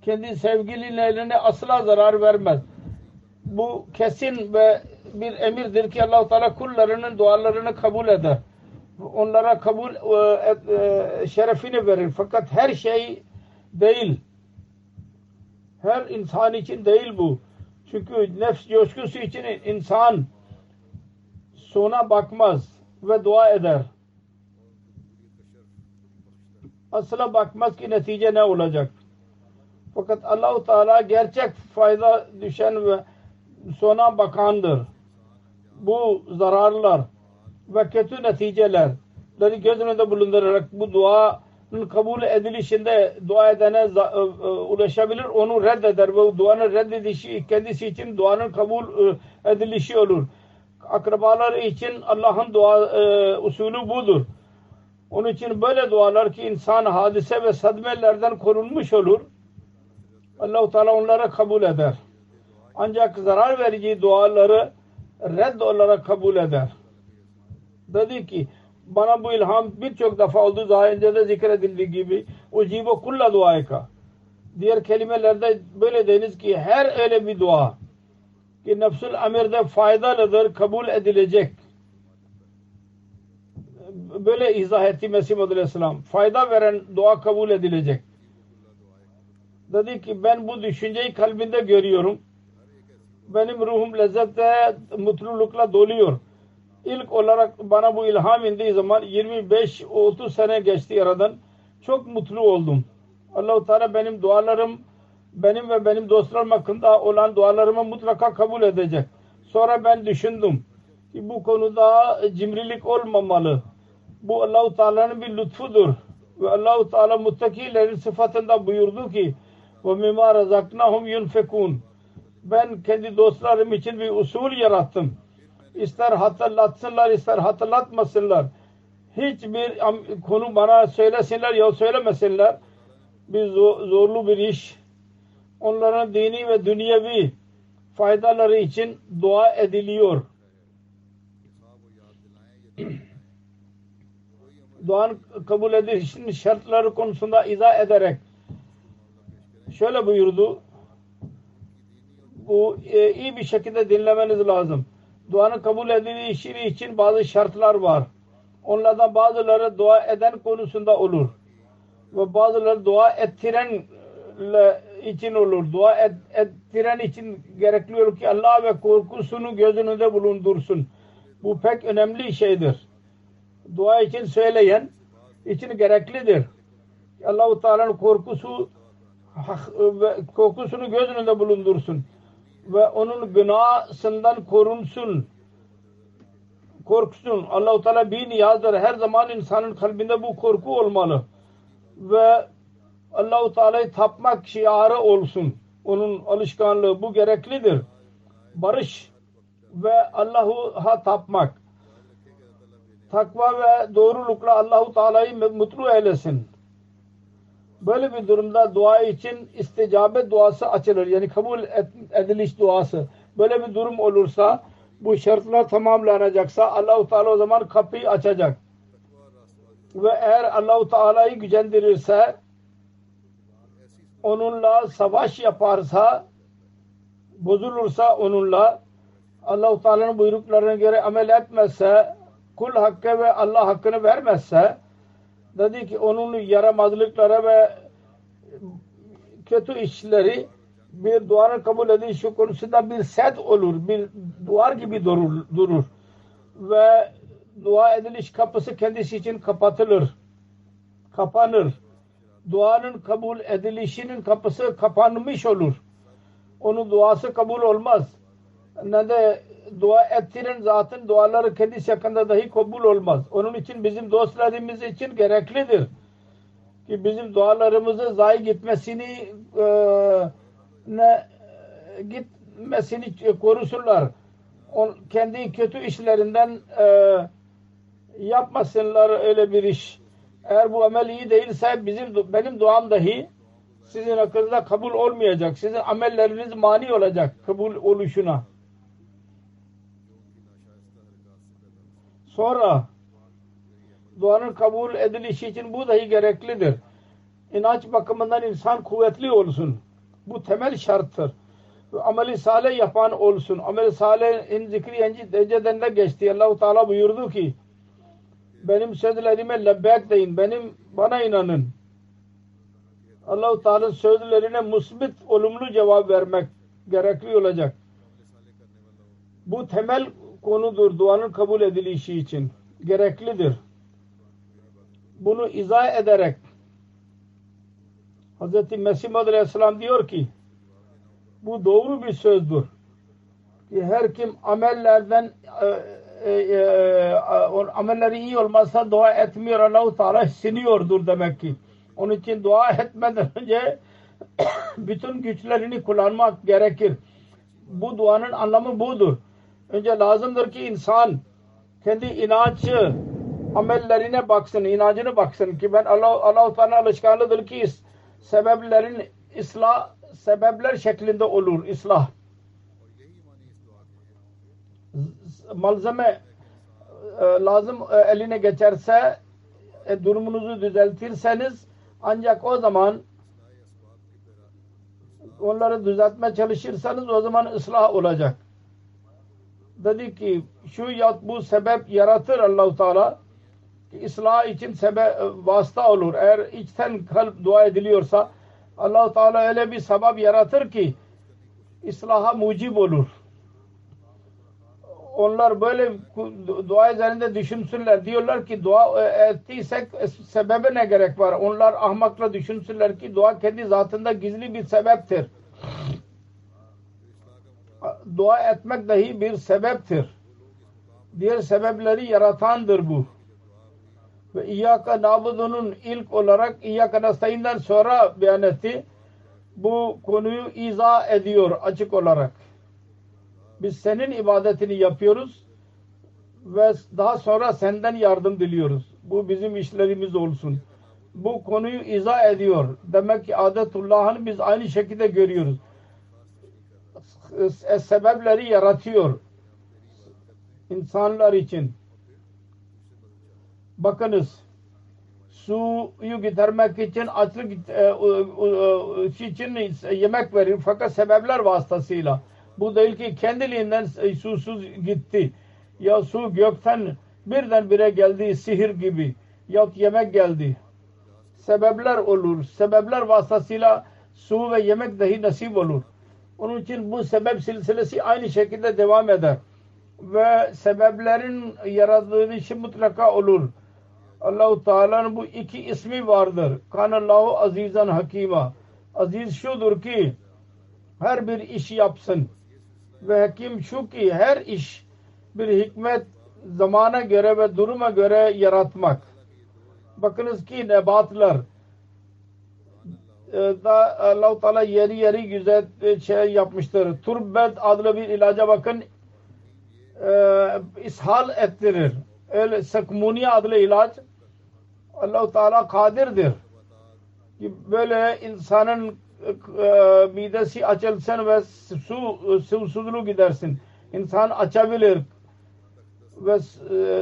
Kendi sevgililerine asla zarar vermez. Bu kesin ve bir emirdir ki Allah-u Teala kullarının dualarını kabul eder. Onlara kabul şerefini verir. Fakat her şey değil. Her insan için değil bu. Çünkü nefs coşkusu için insan sona bakmaz ve dua eder. Asla bakmaz ki netice ne olacak. Fakat Allah-u Teala gerçek fayda düşen ve sona bakandır. Bu zararlar ve kötü neticeleri göz önünde bulundurarak bu duanın kabul edilişinde dua edene ulaşabilir, onu reddeder ve duanın reddedilişi kendisi için duanın kabul edilişi olur. Akrabalar için Allah'ın dua usulü budur. Onun için böyle dualar ki insan hadise ve sadmelerden korunmuş olur. Allah-u Teala onlara kabul eder. Ancak zarar verici duaları red olarak kabul eder. Dedi ki bana bu ilham birçok defa oldu. Daha önce de zikredildiği gibi ucibe kulla duayka. Diğer kelimelerde böyle deniz ki her öyle bir dua ki nefsül amirde faydalıdır, kabul edilecek. Böyle izah etti Mesih Aleyhisselam. Fayda veren dua kabul edilecek. Dedi ki ben bu düşünceyi kalbinde görüyorum. Benim ruhum lezzetle, mutlulukla doluyor. İlk olarak bana bu ilham indiği zaman 25-30 sene geçti aradan. Çok mutlu oldum. Allah-u Teala benim dualarım, benim ve benim dostlarım hakkında olan dualarımı mutlaka kabul edecek. Sonra ben düşündüm ki bu konuda cimrilik olmamalı. Bu Allah-u Teala'nın bir lütfudur. Ve Allah-u Teala muttakilerin sıfatında buyurdu ki وَمِمَا رَزَقْنَاهُمْ يُنْفَكُونَ Ben kendi dostlarım için bir usul yarattım. İster hatırlatsınlar, ister hatırlatmasınlar. Hiçbir konu bana söylesinler ya söylemesinler. Bir zorlu bir iş. Onların dini ve dünyevi faydaları için dua ediliyor. Duanın kabul edilişinin şartları konusunda izah ederek şöyle buyurdu. Bu iyi bir şekilde dinlemeniz lazım. Duanın kabul edilişi için bazı şartlar var. Onlardan bazıları dua eden konusunda olur. Ve bazıları dua ettiren için olur. Dua ettiren için gerekli olur ki Allah ve korkusunu göz önünde bulundursun. Bu pek önemli şeydir. Dua için söyleyen için gereklidir. Allah-u Teala'nın korkusunu göz önünde bulundursun. Ve onun günahından korksun. Allah-u Teala bir niyazdır. Her zaman insanın kalbinde bu korku olmalı. Ve Allah-u Teala'yı tapmak şiarı olsun. Onun alışkanlığı bu gereklidir. Barış ve Allah'a tapmak. Takva ve doğrulukla Allah-u Teala'yı mutlu eylesin. Böyle bir durumda dua için isticabet duası açılır. Yani kabul ediliş duası. Böyle bir durum olursa bu şartlar tamamlanacaksa Allah-u Teala o zaman kapıyı açacak. Ve eğer Allah-u Teala'yı gücendirirse onunla savaş yaparsa bozulursa onunla Allah-u Teala'nın buyruklarına göre amel etmezse kul hakkı ve Allah hakkını vermezse dedi ki onun yaramazlıkları ve kötü işleri bir duanın kabul edilişi konusunda bir set olur. Bir duvar gibi durur. Ve dua ediliş kapısı kendisi için kapanır. Duanın kabul edilişinin kapısı kapanmış olur. Onun duası kabul olmaz. Ne de dua ettiren zatın duaları kendisi hakkında dahi kabul olmaz. Onun için bizim dostlarımız için gereklidir ki bizim dualarımızı zayi gitmesini korusunlar. Kendi kötü işlerinden yapmasınlar öyle bir iş. Eğer bu amel iyi değilse benim duam dahi sizin hakkınızda kabul olmayacak. Sizin amelleriniz mani olacak kabul oluşuna. Sonra duanın kabul edilişi için bu dahi gereklidir. İnanç bakımından insan kuvvetli olsun. Bu temel şarttır. Ameli salih yapan olsun. Ameli salihin zikri önceden de geçti. Allah-u Teala buyurdu ki benim sözlerime lebbek deyin. Bana inanın. Allah-u Teala'nın sözlerine musbit, olumlu cevap vermek gerekli olacak. Bu temel konudur duanın kabul edilişi için. Gereklidir. Bunu izah ederek Hz. Mesih Maud Aleyhisselam diyor ki bu doğru bir sözdür. Ki her kim amelleri iyi olmazsa dua etmiyor. Allah-u Teala siniyordur demek ki. Onun için dua etmeden önce bütün güçlerini kullanmak gerekir. Bu duanın anlamı budur. Önce lazımdır ki insan kendi amellerine baksın, inancını baksın ki ben Allah-u Teala alışkanlığıdır ki sebepler şeklinde olur ıslah. Malzeme lazım eline geçerse durumunuzu düzeltirseniz ancak o zaman onları düzeltmeye çalışırsanız o zaman ıslah olacak. Dedi ki bu sebep yaratır Allah-u Teala ki ıslah için vasıta olur. Eğer içten kalp dua ediliyorsa Allah-u Teala öyle bir sebep yaratır ki ıslaha mucib olur. Onlar böyle dua üzerinde düşünsünler. Diyorlar ki dua ettiysek sebebe ne gerek var? Onlar ahmakla düşünsünler ki dua kendi zatında gizli bir sebeptir. Dua etmek dahi bir sebeptir. Diğer sebepleri yaratandır bu. Ve İyyâke nâbudu'nun ilk olarak İyyâke nestaîn'den sonra beyan etti. Bu konuyu izah ediyor açık olarak. Biz senin ibadetini yapıyoruz ve daha sonra senden yardım diliyoruz. Bu bizim işlerimiz olsun. Bu konuyu izah ediyor. Demek ki adetullah'ını biz aynı şekilde görüyoruz. Sebepleri yaratıyor insanlar için. Bakınız, suyu gidermek için, açlık için yemek verir fakat sebepler vasıtasıyla. Bu değil ki kendiliğinden susuz gitti. Ya su gökten birdenbire geldi sihir gibi. Ya yemek geldi. Sebepler olur. Sebepler vasıtasıyla su ve yemek dahi nasip olur. Onun için bu sebep silsilesi aynı şekilde devam eder. Ve sebeplerin yaratılışı mutlaka olur. Allah-u Teala'nın bu iki ismi vardır. Kanallahu azizan hakima. Aziz şudur ki her bir iş yapsın. Ve hakim şu ki her iş bir hikmet zamana göre ve duruma göre yaratmak. Bakınız ki nebatlar da Allah-u Teala yeri güzel yapmıştır. Turbet adlı bir ilaca bakın ishal ettirir. Öyle sakmuniye adlı ilaç Allah-u Teala kadirdir. Ki böyle insanın midesi açılsın ve susuzluğu gidersin. İnsan açabilir ve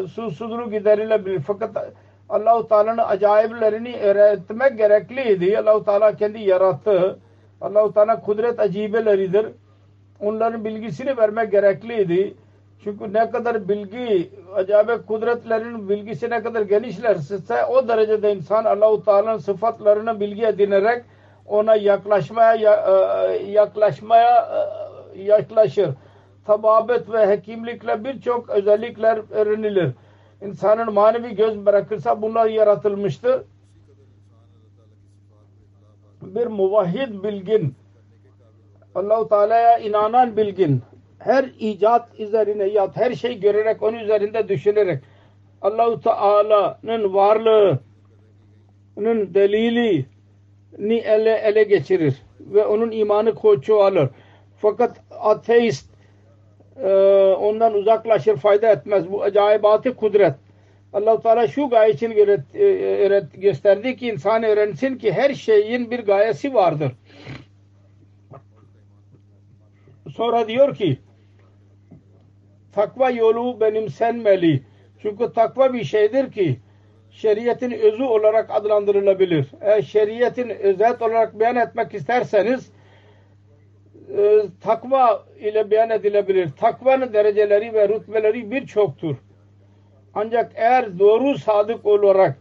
susuzluğu giderilebilir. Fakat Allah-u Teala'nın acayiplerini öğretmek gerekliydi. Allah-u Teala kendi yarattı. Allah-u Teala kudret acibeleridir. Onların bilgisini vermek gerekliydi. Çünkü ne kadar bilgi, acayip kudretlerin bilgisi ne kadar genişlerse o derecede insan Allah-u Teala'nın sıfatlarını bilgi edinerek ona yaklaşır. Tababet ve hekimlikle birçok özellikler öğrenilir. İnsanın manevi göz bırakırsa bunlar yaratılmıştır. Bir muvahhid bilgin, Allah-u Teala'ya inanan bilgin, her icat üzerine ya her şey görerek, onun üzerinde düşünerek Allah-u Teala'nın varlığının delilini ele geçirir ve onun imanı çoğalır. Fakat ateist ondan uzaklaşır, fayda etmez. Bu acayibatı kudret. Allah-u Teala şu gaye için gösterdi ki insan öğrensin ki her şeyin bir gayesi vardır. Sonra diyor ki takva yolu benimsenmeli. Çünkü takva bir şeydir ki şeriatın özü olarak adlandırılabilir. Eğer şeriatın özet olarak beyan etmek isterseniz takva ile beyan edilebilir. Takvanın dereceleri ve rütbeleri birçoktur. Ancak eğer doğru sadık olarak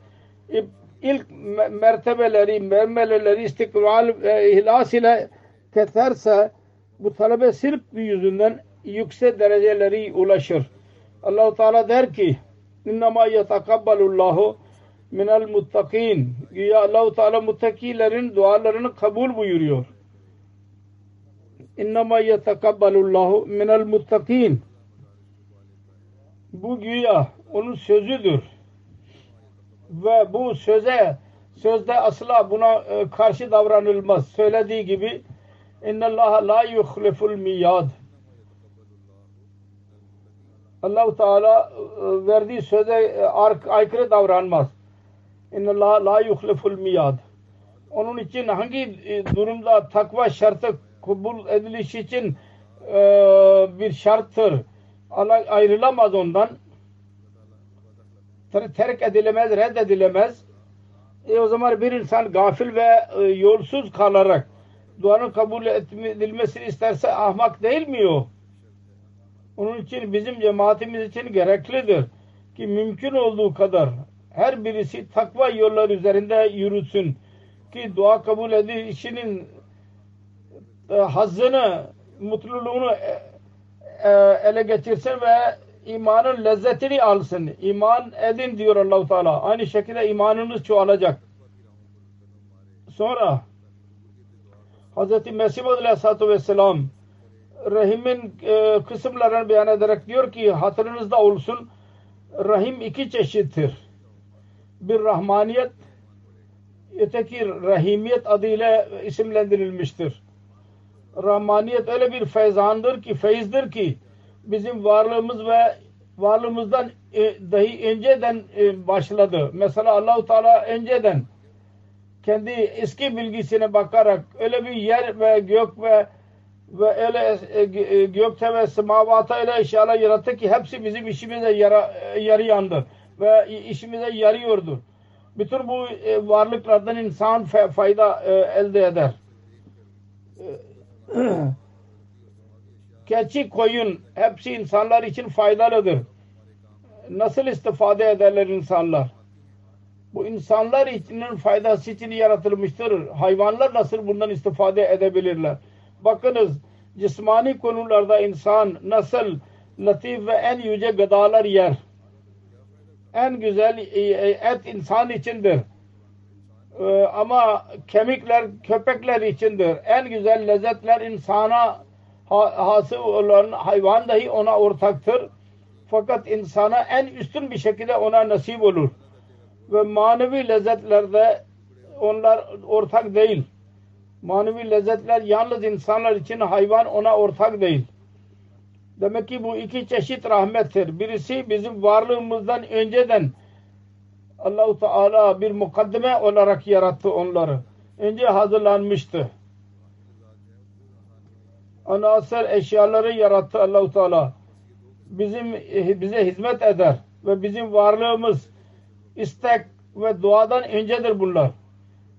ilk mertebeleri istikbal ihlas ile keserse bu talebe sırf yüzünden yüksek dereceleri ulaşır. Allah-u Teala der ki innema yetekabbalullahu minel muttakin. Güya Allah-u Teala muttakilerin dualarını kabul buyuruyor. İnnemâ yetekabbalullahu minel muttakin. Bu güya onun sözüdür. Ve bu sözde asla buna karşı davranılmaz. Söylediği gibi innallâhe la yuhliful miyad. Allah-u Teala verdiği söze aykırı davranmaz. İnnallâhe la yuhliful miyad. Onun için hangi durumda takva şartı kabul ediliş için bir şarttır. Ayrılamaz ondan. Terk edilemez, reddedilemez. O zaman bir insan gafil ve yolsuz kalarak duanın kabul edilmesini isterse ahmak değil mi o? Onun için bizim cemaatimiz için gereklidir ki mümkün olduğu kadar her birisi takva yolları üzerinde yürüsün ki dua kabul edilişinin hazzını, mutluluğunu ele geçirsin ve imanın lezzetini alsın. İman edin diyor Allah-u Teala. Aynı şekilde imanınız çoğalacak. Sonra Hz. Mesih Aleyhisselatü Vesselam Rahim'in kısımlarını beyan ederek diyor ki hatırınızda olsun Rahim iki çeşittir. Bir Rahmaniyet, öteki Rahimiyet adıyla isimlendirilmiştir. Rahmaniyet öyle bir feyizdir ki bizim varlığımızdan dahi önceden başladı. Mesela Allah-u Teala önceden kendi eski bilgisine bakarak öyle bir yer ve gök ve öyle gökte ve semavata öyle eşyalar yarattı ki hepsi bizim işimize yarayandır ve işimize yarıyordur. Bütün bu varlıklardan insan fayda elde eder. Keçi, koyun hepsi insanlar için faydalıdır. Nasıl istifade ederler insanlar? Bu insanlar için faydası için yaratılmıştır. Hayvanlar nasıl bundan istifade edebilirler? Bakınız cismani konularda insan nasıl latif ve en yüce gıdalar yer. En güzel et insan içindir. Ama kemikler köpekler içindir. En güzel lezzetler insana hasıl olan hayvan dahi ona ortaktır. Fakat insana en üstün bir şekilde ona nasip olur. Ve manevi lezzetlerde onlar ortak değil. Manevi lezzetler yalnız insanlar için, hayvan ona ortak değil. Demek ki bu iki çeşit rahmettir. Birisi bizim varlığımızdan önceden Allah-u Teala bir mukaddime olarak yarattı onları. Önce hazırlanmıştı. Anasır eşyaları yarattı Allah-u Teala. Bize hizmet eder ve bizim varlığımız istek ve duadan öncedir bunlar.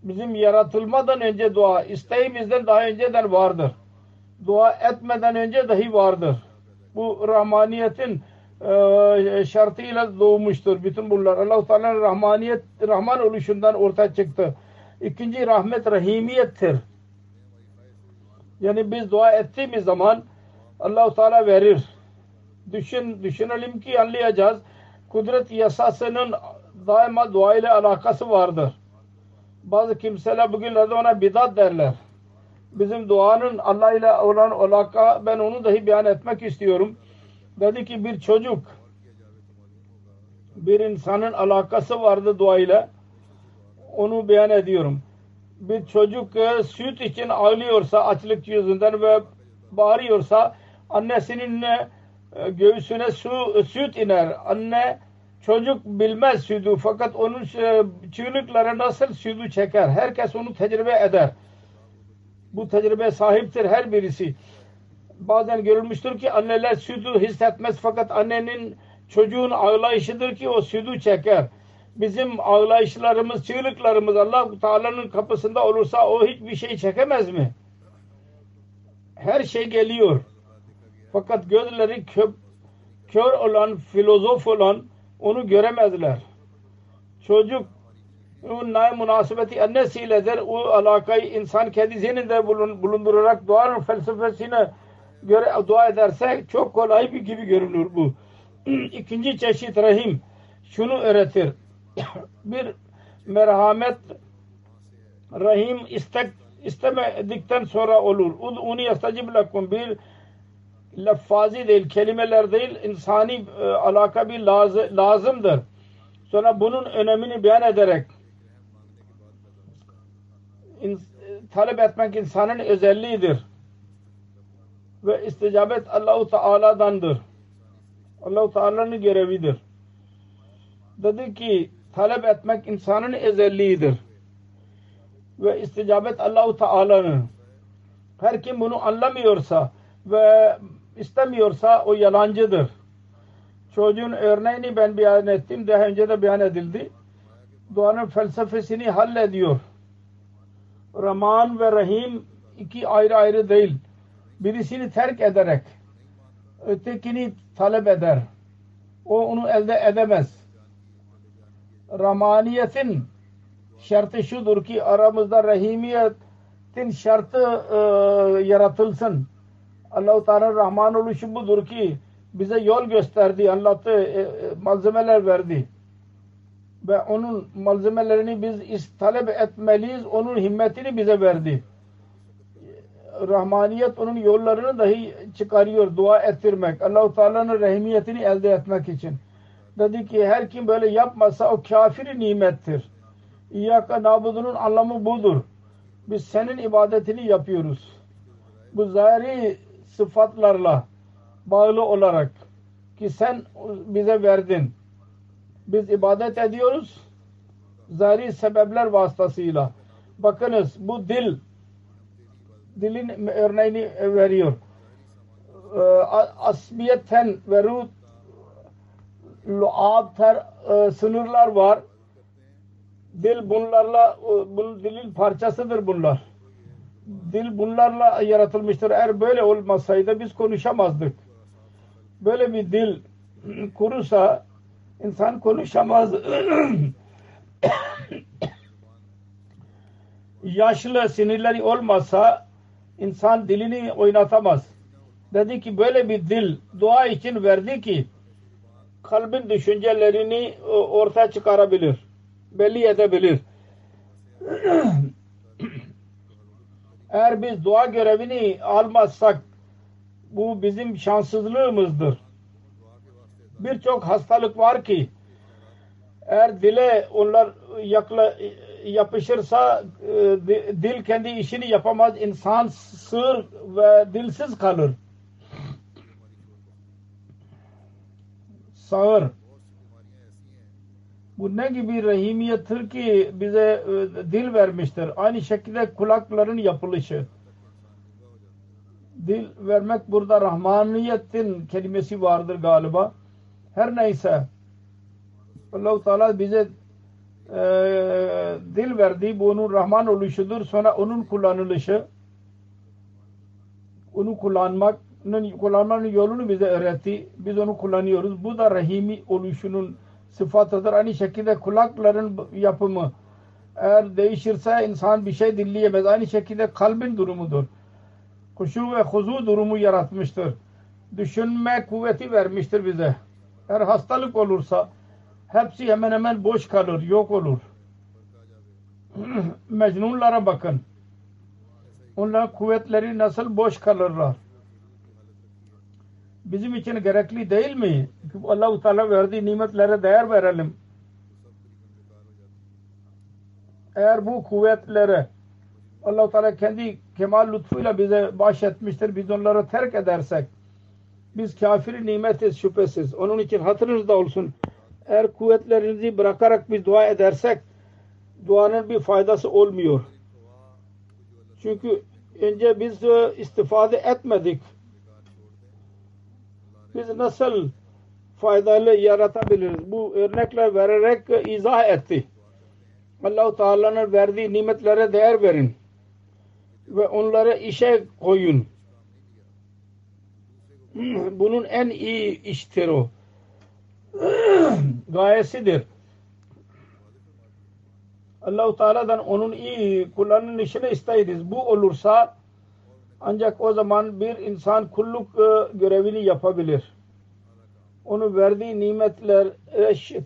Bizim yaratılmadan önce dua, isteğimizden daha önceden vardır. Dua etmeden önce dahi vardır. Bu rahmaniyetin şartıyla doğmuştur. Bütün bunlar Allah-u Teala'nın Rahman oluşundan ortaya çıktı. İkinci rahmet rahimiyettir. Yani biz dua ettiğimiz zaman Allah-u Teala verir. Düşünelim ki anlayacağız. kudret yasasının daima dua ile alakası vardır. Bazı kimseler bugünlerde ona bidat derler. Bizim duanın Allah ile olan alaka, ben onu dahi beyan etmek istiyorum. Dedi ki bir çocuk, bir insanın alakası vardı dua ile. Onu beyan ediyorum. Bir çocuk süt için ağlıyorsa açlık yüzünden ve bağırıyorsa annesinin göğsüne süt iner. Anne çocuk bilmez sütü fakat onun çığlıkları nasıl sütü çeker. Herkes onu tecrübe eder. Bu tecrübe sahiptir her birisi. Bazen görülmüştür ki anneler sütü hissetmez fakat annenin çocuğun ağlayışıdır ki o sütü çeker. Bizim ağlayışlarımız, çığlıklarımız Allah Teala'nın kapısında olursa o hiçbir şey çekemez mi? Her şey geliyor. Fakat gözleri kör olan, filozof olan onu göremezler. Çocuk münasebeti annesiyledir. O alakayı insan kendi zihninde bulundurarak duanın felsefesine göre dua ederse çok kolay bir gibi görünür bu. İkinci çeşit rahim şunu öğretir. Bir merhamet rahim istemedikten sonra olur. Ud'uni yestecib lekum bir laffazi değil, kelimeler değil, insani alaka bir lazımdır. Sonra bunun önemini beyan ederek talep etmek insanın özelliğidir. Ve isticabet Allah-u Teala'dandır. Allah-u Teala'nın görevidir. Dedi ki talep etmek insanın özelliğidir. Ve isticabet Allah-u Teala'nın. Her kim bunu anlamıyorsa ve istemiyorsa o yalancıdır. Çocuğun örneğini ben beyan ettim. Daha önce de beyan edildi. Duanın felsefesini hallediyor. Rahman ve Rahim iki ayrı ayrı değil. Birisini terk ederek ötekini talep eder. O onu elde edemez. Rahmaniyetin şartı şudur ki aramızda rahimiyetin şartı yaratılsın. Allah-u Teala'nın Rahman oluşu budur ki bize yol gösterdi, anlattı, malzemeler verdi. Ve onun malzemelerini biz talep etmeliyiz. Onun himmetini bize verdi. Rahmaniyet onun yollarını dahi çıkarıyor. Dua ettirmek. Allah-u Teala'nın rahimiyetini elde etmek için. Dedi ki her kim böyle yapmasa o kafir nimettir. İyyâke nâbudunun anlamı budur. Biz senin ibadetini yapıyoruz. Bu zahiri sıfatlarla bağlı olarak ki sen bize verdin. Biz ibadet ediyoruz. Zahiri sebepler vasıtasıyla. Bakınız bu dilin örneğini veriyor. Asbiyeten ve ruh lu'abter sınırlar var. Dil bunlarla dilin parçasıdır bunlar. Dil bunlarla yaratılmıştır. Eğer böyle olmasaydı biz konuşamazdık. Böyle bir dil kurusa insan konuşamaz. Yaşlı sinirleri olmasa insan dilini oynatamaz. Dedi ki böyle bir dil dua için verdi ki kalbin düşüncelerini ortaya çıkarabilir. Belli edebilir. Eğer biz dua görevini almazsak bu bizim şanssızlığımızdır. Birçok hastalık var ki eğer dile onlar yapışırsa dil kendi işini yapamaz. İnsan sığır ve dilsiz kalır. Sağır. Bu ne gibi rahimiyettir ki bize dil vermiştir. Aynı şekilde kulakların yapılışı. Dil vermek burada rahmaniyetin kelimesi vardır galiba. Her neyse Allah-u Teala bize dil verdi. Bu onun Rahman oluşudur. Sonra onun kullanılışı, onu kullanmanın yolunu bize öğretti. Biz onu kullanıyoruz. Bu da rahimi oluşunun sıfatıdır. Aynı şekilde kulakların yapımı. Eğer değişirse insan bir şey dinleyemez. Aynı şekilde kalbin durumudur. Huşu ve huzu durumu yaratmıştır. Düşünme kuvveti vermiştir bize. Eğer hastalık olursa hepsi hemen hemen boş kalır, yok olur. Mecnunlara bakın. Onların kuvvetleri nasıl boş kalırlar. Bizim için gerekli değil mi? Allah-u Teala verdiği nimetlere değer verelim. Eğer bu kuvvetlere Allah-u Teala kendi kemal lütfuyla bize bahşetmiştir. Biz onları terk edersek biz kafir nimetiz şüphesiz. Onun için hatırınızda olsun. Eğer kuvvetlerinizi bırakarak biz dua edersek duanın bir faydası olmuyor. Çünkü önce biz istifade etmedik. Biz nasıl faydalı yaratabiliriz? Bu örnekler vererek izah etti. Allah-u Teala'nın verdiği nimetlere değer verin ve onları işe koyun. Bunun en iyi iştir o. Gayesidir. Allah-u Teala'dan onun iyi kullarının işini isteyiriz. Bu olursa ancak o zaman bir insan kulluk görevini yapabilir. Onun verdiği nimetlere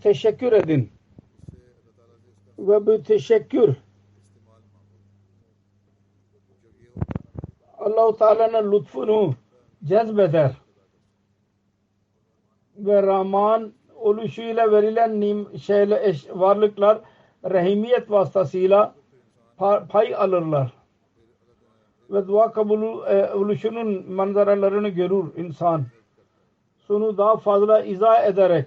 teşekkür edin. Ve bu teşekkür Allah-u Teala'nın lütfunu cezbeder. Ve Rahman oluşuyla verilen varlıklar rahimiyet vasıtasıyla pay alırlar. Ve dua kabul oluşunun manzaralarını görür insan. Sonu daha fazla izah ederek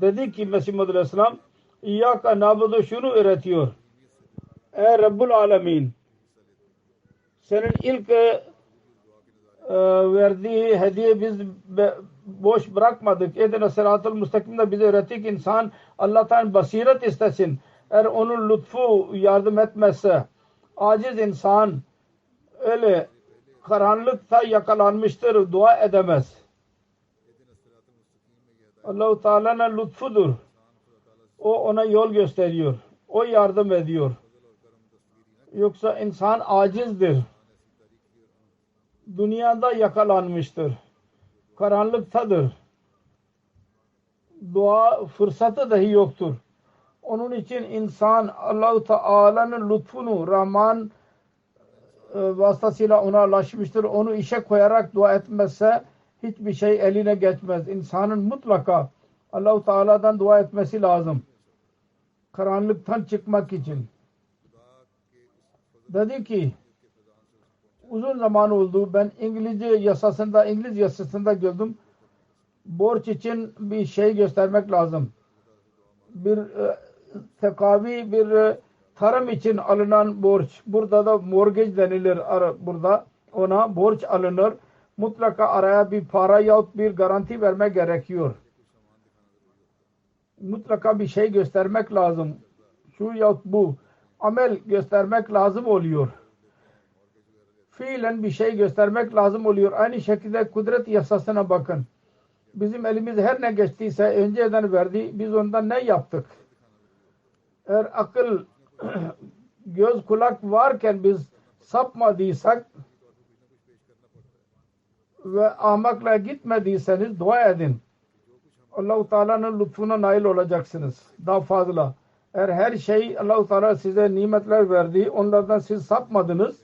dedi ki Mesih Muhammed Aleyhisselam İyyâke nâbudu şunu öğretiyor. Ey Rabbul Alemin, senin ilk verdiği hediye biz boş bırakmadık. Ehdine sıratıl müstakimde bize öğrettik insan Allah'tan basiret istesin. Eğer onun lütfu yardım etmezse aciz insan öyle karanlıkta yakalanmıştır, dua edemez. Allah-u Teala'nın lütfudur. O ona yol gösteriyor. O yardım ediyor. Yoksa insan acizdir. Dünyada yakalanmıştır. Karanlıktadır. Dua fırsatı dahi yoktur. Onun için insan Allah-u Teala'nın lütfunu Rahman vasıtasıyla ona ulaşmıştır. Onu işe koyarak dua etmezse hiçbir şey eline geçmez. İnsanın mutlaka Allah-u Teala'dan dua etmesi lazım. Karanlıktan çıkmak için. Dedi ki uzun zaman oldu. Ben İngiliz yasasında gördüm. Borç için bir şey göstermek lazım. Bir tekavi bir tarım için alınan borç. Burada da mortgage denilir. Burada ona borç alınır. Mutlaka araya bir para yahut bir garanti vermek gerekiyor. Mutlaka bir şey göstermek lazım. Şu yahut bu. Amel göstermek lazım oluyor. Fiilen bir şey göstermek lazım oluyor. Aynı şekilde kudret yasasına bakın. Bizim elimiz her ne geçtiyse önceden verdi. Biz ondan ne yaptık? Eğer akıl, göz, kulak varken biz sapmadıysak ve ahmakla gitmediyseniz dua edin. Allah-u Teala'nın lütfuna nail olacaksınız. Daha fazla. Eğer her şey Allah-u Teala size nimetler verdi, onlardan siz sapmadınız,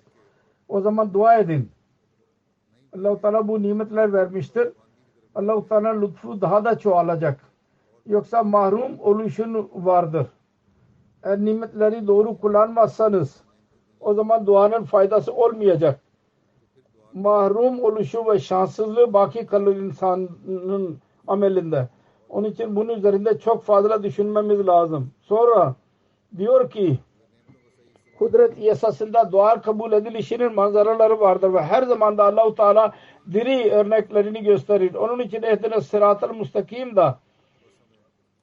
o zaman dua edin. Allah-u Teala bu nimetler vermiştir. Allah-u Teala'nın lütfu daha da çoğalacak. Yoksa mahrum oluşun vardır. Eğer nimetleri doğru kullanmazsanız o zaman duanın faydası olmayacak. Mahrum oluşu ve şanssızlığı baki kalır insanın amelinde. Onun için bunun üzerinde çok fazla düşünmemiz lazım. Sonra diyor ki kudret yasasında dua kabul edilişinin manzaraları vardır ve her zaman da Allah-u Teala diri örneklerini gösterir. Onun için ehdine sırat-ı müstakim da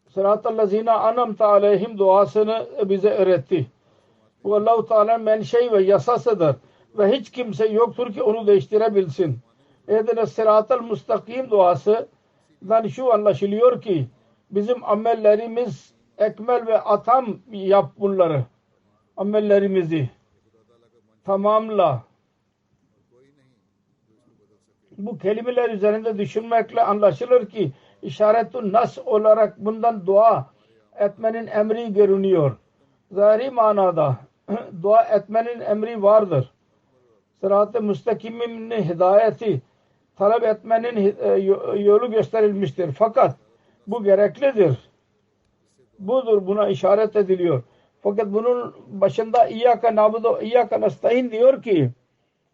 sırat-ı lezine anamta aleyhim duasını bize öğretti. Bu Allah-u Teala'nın menşei ve yasasıdır ve hiç kimse yoktur ki onu değiştirebilsin. Ehdine sırat-ı müstakim duasından şu anlaşılıyor ki bizim amellerimiz ekmel ve atam yap bunları. Amellerimizi tamamla. Bu kelimeler üzerinde düşünmekle anlaşılır ki işaret-ü nas olarak bundan dua etmenin emri görünüyor. Zahiri manada dua etmenin emri vardır. Sırat-ı müstakimin hidayeti talep etmenin yolu gösterilmiştir. Fakat bu gereklidir. Budur, buna işaret ediliyor. Fakat bunun başında İyyâke na'budu İyyâke nestaîn diyor ki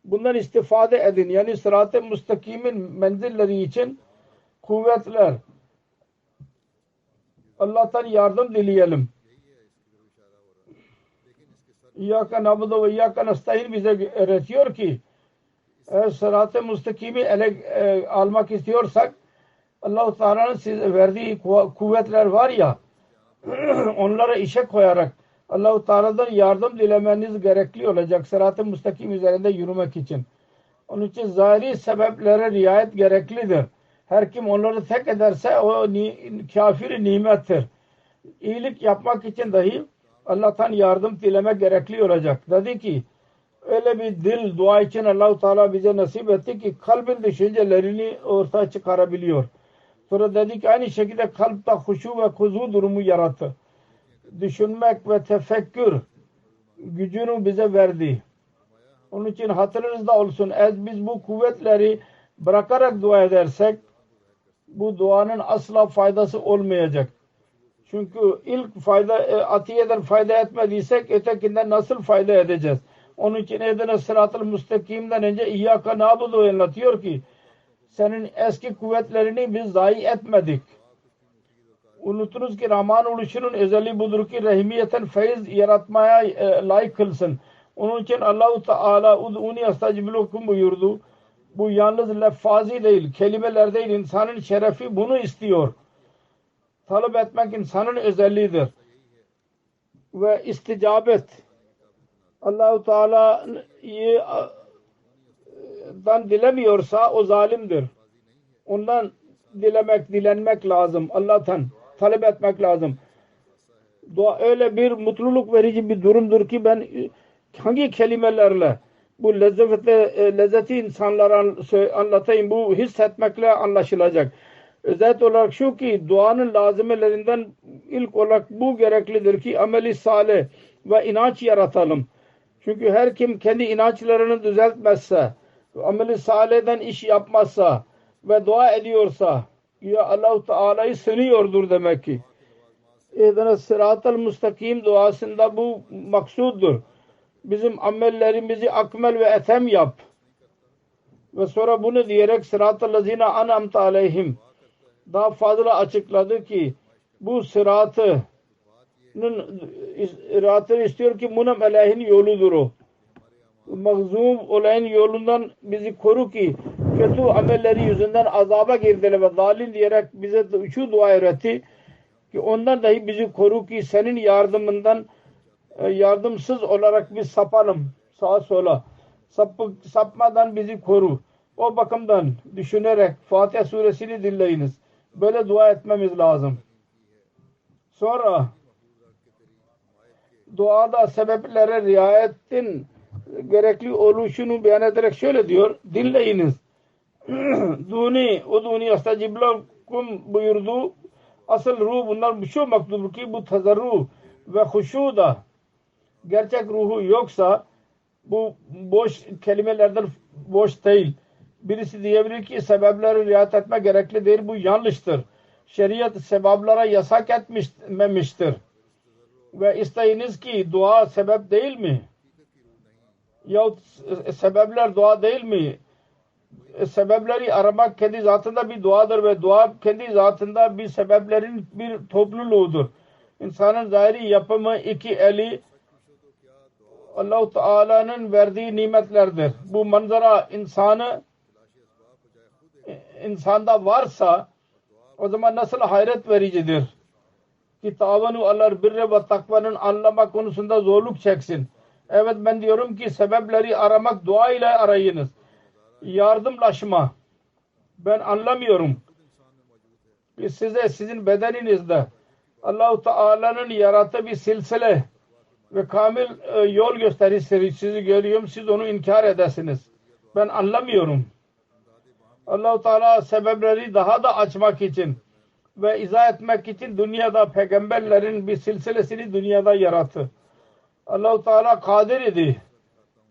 bundan istifade edin. Yani sırat-ı müstakimin menzilleri için kuvvetler. Allah'tan yardım dileyelim. İyyâke na'budu ve İyyâke nestaîn bize öğretiyor ki eğer sırat-ı müstakimi ele almak istiyorsak Allah-u Teala'nın size verdiği kuvvetler var ya onlara işe koyarak Allah-u Teala'dan yardım dilemeniz gerekli olacak sırat-ı müstakim üzerinde yürümek için. Onun için zahiri sebeplere riayet gereklidir. Her kim onları tek ederse o kafir nimettir. İyilik yapmak için dahi Allah'tan yardım dilemek gerekli olacak. Dedi ki öyle bir dil dua için Allah-u Teala bize nasip etti ki kalbin düşüncelerini ortaya çıkarabiliyor. Sonra dedi ki aynı şekilde kalpte huşu ve kuzu durumu yarattı. Düşünmek ve tefekkür gücünü bize verdi. Onun için hatırınızda olsun. Eğer biz bu kuvvetleri bırakarak dua edersek bu duanın asla faydası olmayacak. Çünkü ilk atiyeden fayda etmediysek ötekinden nasıl fayda edeceğiz? Onun için Ehdine sırat-ı müstakimden önce İyyâke na'budu anlatıyor ki senin eski kuvvetlerini biz zayi etmedik. Unutunuz ki Rahman oluşunun özelliği budur ki rahimiyeten feyiz yaratmaya layık kılsın. Onun için Allah-u Teala ud'uni astajib lekum buyurdu. Bu yalnız laffazi değil, kelimeler değil. İnsanın şerefi bunu istiyor. Talep etmek insanın özelliğidir. Ve isticabet Allah-u Teala'dan dilemiyorsa o zalimdir. Ondan dilenmek lazım. Allah'tan talep etmek lazım. Dua öyle bir mutluluk verici bir durumdur ki ben hangi kelimelerle bu lezzeti insanlara anlatayım. Bu hissetmekle anlaşılacak. Özet olarak şu ki duanın lazimelerinden ilk olarak bu gereklidir ki ameli salih ve inanç yaratalım. Çünkü her kim kendi inançlarını düzeltmezse, ameli salihden iş yapmazsa ve dua ediyorsa ya Allah-u Teala'yı sınıyordur demek ki. İhdine sırat-ı müstakim duasında bu maksuddur. Bizim amellerimizi akmel ve etem yap. Ve sonra bunu diyerek sırat-ı lezine an'amte aleyhim daha fazla açıkladı ki bu sıratı istiyor ki munam aleyhin yoludur o. Mağzum olayın yolundan bizi koru ki kötü amelleri yüzünden azaba girdiler ve zalim diyerek bize şu dua öğretti ki ondan dahi bizi koru ki senin yardımından yardımsız olarak biz sapalım sağa sola. Sapmadan bizi koru. O bakımdan düşünerek Fatiha suresini dinleyiniz. Böyle dua etmemiz lazım. Sonra duada sebeplere riayetin gerekli oluşunu beyan ederek şöyle diyor. Dinleyiniz. Uduni astajib lekum buyurdu. Asıl ruh bunlar şu maktubur ki bu tazarru ve huşu da gerçek ruhu yoksa bu boş kelimelerden boş değil. Birisi diyebilir ki sebeplere riayet etme gerekli değil. Bu yanlıştır. Şeriat sebeplara yasak etmemiştir. Ve isteyiniz ki dua sebep değil mi? Yahut sebepler dua değil mi? Sebepleri aramak kendi zatında bir duadır ve dua kendi zatında bir sebeplerin bir topluluğudur. İnsanın zahiri yapımı iki eli Allah-u Teala'nın verdiği nimetlerdir. Bu manzara insanda varsa o zaman nasıl hayret vericidir ki tavanu alel birri ve takvanın anlama konusunda zorluk çeksin. Evet ben diyorum ki sebepleri aramak dua ile arayınız. Yardımlaşma. Ben anlamıyorum. Sizin bedeninizde Allah-u Teala'nın yarattığı bir silsile ve kamil yol gösterir sizi görüyorum. Siz onu inkar edesiniz. Ben anlamıyorum. Allah-u Teala sebepleri daha da açmak için ve izah etmek için dünyada peygamberlerin bir silsilesini dünyada yarattı. Allah-u Teala kadir idi.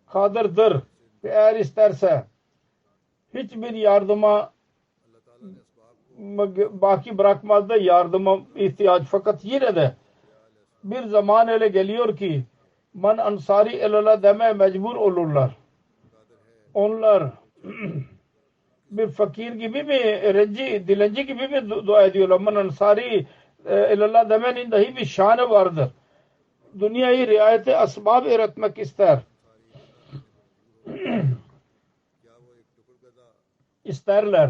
Kadirdir. Ve eğer isterse hiçbir yardıma baki bırakmaz da yardıma ihtiyaç. Fakat yine de bir zaman öyle geliyor ki man ansari ilallah demeye mecbur olurlar. Onlar bir fakir gibi mi, dilenci gibi mi dua ediyorlar? Man ansari ilallah demenin dahi bir şanı vardır. Dünyayı riayete asbab öğretmek ister. İsterler.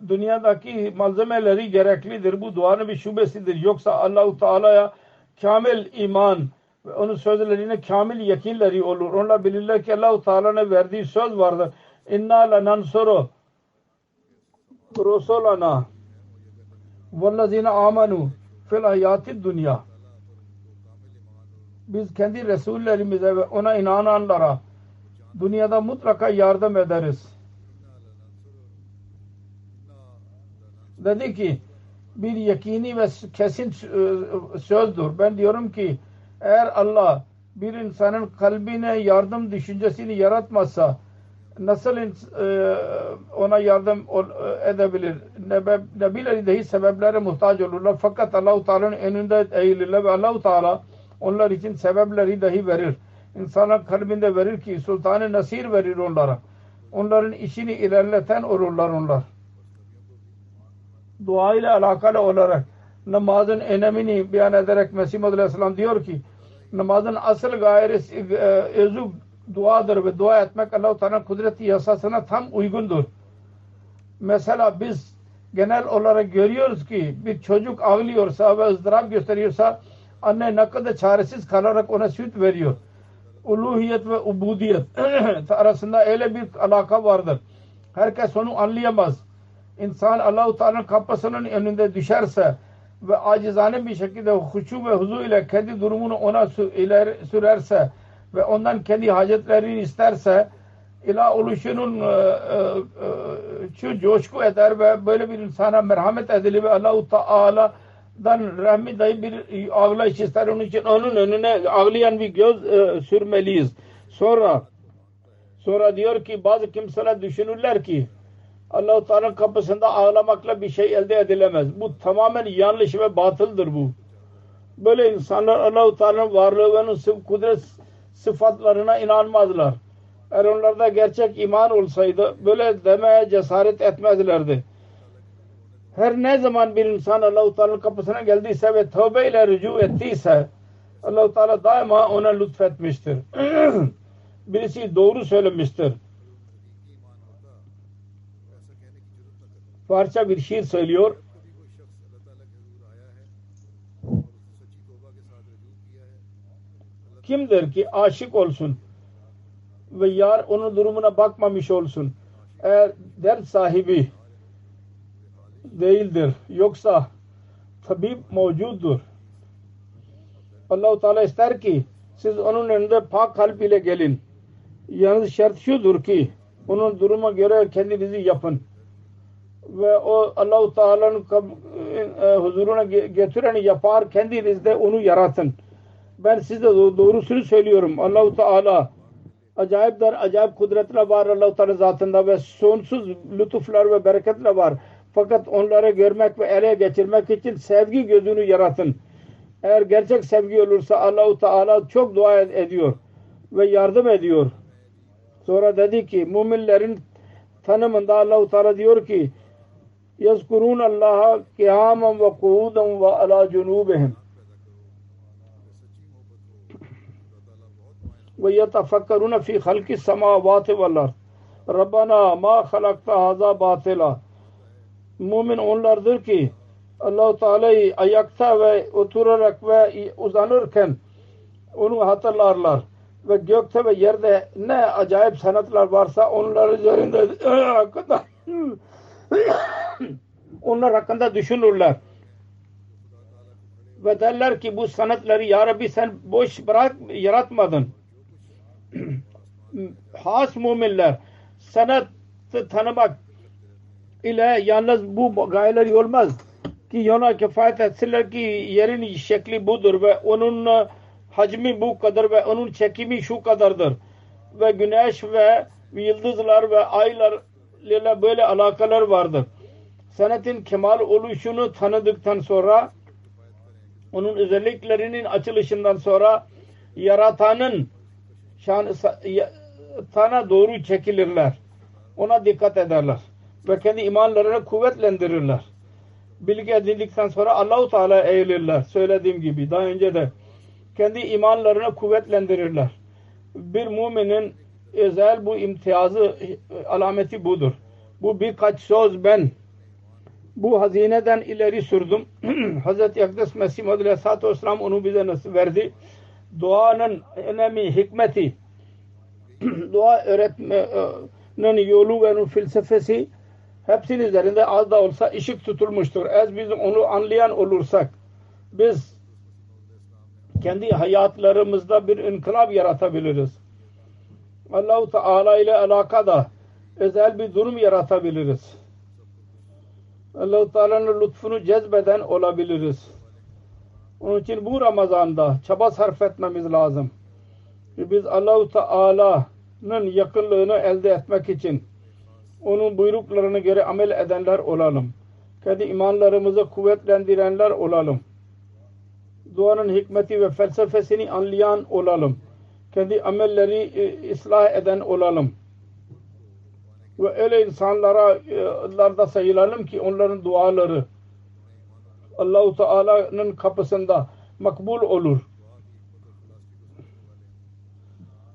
Dünyadaki malzemeleri gereklidir. Bu duanın bir şubesidir. Yoksa Allah-u Teala'ya kamil iman ve onun sözlerine kamil yakinleri olur. Onlar bilirler ki Allah-u Teala'nın verdiği söz vardır. İnna lenansuru rusulana vellezine amanu fil hayatid dünya. Biz kendi Resullerimize ve ona inananlara dünyada mutlaka yardım ederiz. Dedi ki bir yakini ve kesin sözdür. Ben diyorum ki eğer Allah bir insanın kalbine yardım düşüncesini yaratmazsa nasıl ona yardım edebilir? Nebileri dahi sebeplere muhtaç olurlar. Fakat Allah-u Teala'nın önünde eğilirler ve Allah-u Teala onlar için sebepleri dahi verir. İnsanın kalbinde verir ki Sultan-ı Nasir verir onlara. Onların işini ilerleten olurlar onlar. Dua ile alakalı olarak namazın önemini beyan ederek Mesih Muhammed Aleyhisselam diyor ki namazın asıl gayesi özü duadır ve dua etmek Allah-u Teala'nın kudreti yasasına tam uygundur. Mesela biz genel olarak görüyoruz ki bir çocuk ağlıyorsa ve ızdırap gösteriyorsa anne ne kadar çaresiz kalarak ona süt veriyor. Uluhiyet ve ubudiyet arasında öyle bir alaka vardır. Herkes onu anlayamaz. İnsan Allah-u Teala'nın kapısının önünde düşerse ve acizane bir şekilde huşu ve huzu ile kendi durumunu ona sürerse ve ondan kendi hacetlerini isterse ilah oluşunun şu coşku eder ve böyle bir insana merhamet edilir ve Allah-u Teala'dan rahmi dahi bir ağlayış ister. Onun için onun önüne ağlayan bir göz sürmeliyiz. Sonra diyor ki bazı kimseler düşünürler ki Allah-u Teala'nın kapısında ağlamakla bir şey elde edilemez. Bu tamamen yanlış ve batıldır bu. Böyle insanlar Allah-u Teala'nın varlığı ve onun kudret sıfatlarına inanmazlar. Eğer onlarda gerçek iman olsaydı böyle demeye cesaret etmezlerdi. Her ne zaman bir insan Allah-u Teala'nın kapısına geldiyse ve tövbe ile rücu ettiyse Allah-u Teala daima ona lütfetmiştir. Birisi doğru söylemiştir. Farsça bir şiir söylüyor. Kimdir ki aşık olsun ve yar onun durumuna bakmamış olsun. Eğer dert sahibi değildir. Yoksa tabip mevcuttur. Allah-u Teala ister ki siz onun önünde pak kalp ile gelin. Yalnız şart şudur ki onun duruma göre kendinizi yapın. Ve o Allah-u Teala'nın huzuruna getireni yapar, kendinizde onu yaratın. Ben size doğrusunu söylüyorum. Allah-u Teala acayip kudretler var Allah-u Teala zatında ve sonsuz lütuflar ve bereketler var. Fakat onları görmek ve ele geçirmek için sevgi gözünü yaratın. Eğer gerçek sevgi olursa Allah-u Teala çok dua ediyor ve yardım ediyor. Sonra dedi ki müminlerin tanımında Allah-u Teala diyor ki يَذْكُرُونَ اللّٰهَ قِيَامًا وَقُعُودًا وَعَلَى جُنُوبِهِمْ وَيَتَفَكَّرُونَ فِي خَلْقِ السَّمَاوَاتِ وَالْأَرْضِ رَبَّنَا مَا خَلَقْتَ هَذَا بَاطِلًا. Mümin onlardır ki Allah-u Teala'yı ayakta ve oturarak ve uzanırken onu hatırlarlar ve gökte ve yerde ne acayip sanatlar varsa onlar üzerinde onlar hakkında düşünürler ve derler ki bu sanatları ya Rabbi sen boş bırak yaratmadın. Has müminler sanat tanımak ile yalnız bu gayeler olmaz ki ona kifayet etsinler ki yerin şekli budur ve onun hacmi bu kadar ve onun çekimi şu kadardır ve güneş ve yıldızlar ve aylar ile böyle alakalar vardır. Senetin kemal oluşunu tanıdıktan sonra onun özelliklerinin açılışından sonra yaratanın şanına doğru çekilirler. Ona dikkat ederler ve kendi imanlarını kuvvetlendirirler. Bilgi edindikten sonra Allah-u Teala eğilirler. Söylediğim gibi daha önce de kendi imanlarını kuvvetlendirirler. Bir müminin özel bu imtiyazı alameti budur. Bu birkaç söz ben bu hazineden ileri sürdüm. Hz. Akdes Mesih Muhammed Aleyhisselatü Vesselam onu bize nasıl verdi? Duanın önemi, hikmeti, dua öğretmenin yolu ve onun felsefesi hepsinin üzerinde az da olsa ışık tutulmuştur. Eğer biz onu anlayan olursak biz kendi hayatlarımızda bir inkılap yaratabiliriz. Allah-u Teala ile alakada özel bir durum yaratabiliriz. Allah-u Teala'nın lütfunu cezbeden olabiliriz. Onun için bu Ramazan'da çaba sarf etmemiz lazım. Biz Allah-u Teala'nın yakınlığını elde etmek için onun buyruklarına göre amel edenler olalım. Kendi imanlarımızı kuvvetlendirenler olalım. Duanın hikmeti ve felsefesini anlayan olalım. Kendi amelleri ıslah eden olalım. Ve öyle insanlarda sayılalım ki onların duaları Allah-u Teala'nın kapısında makbul olur.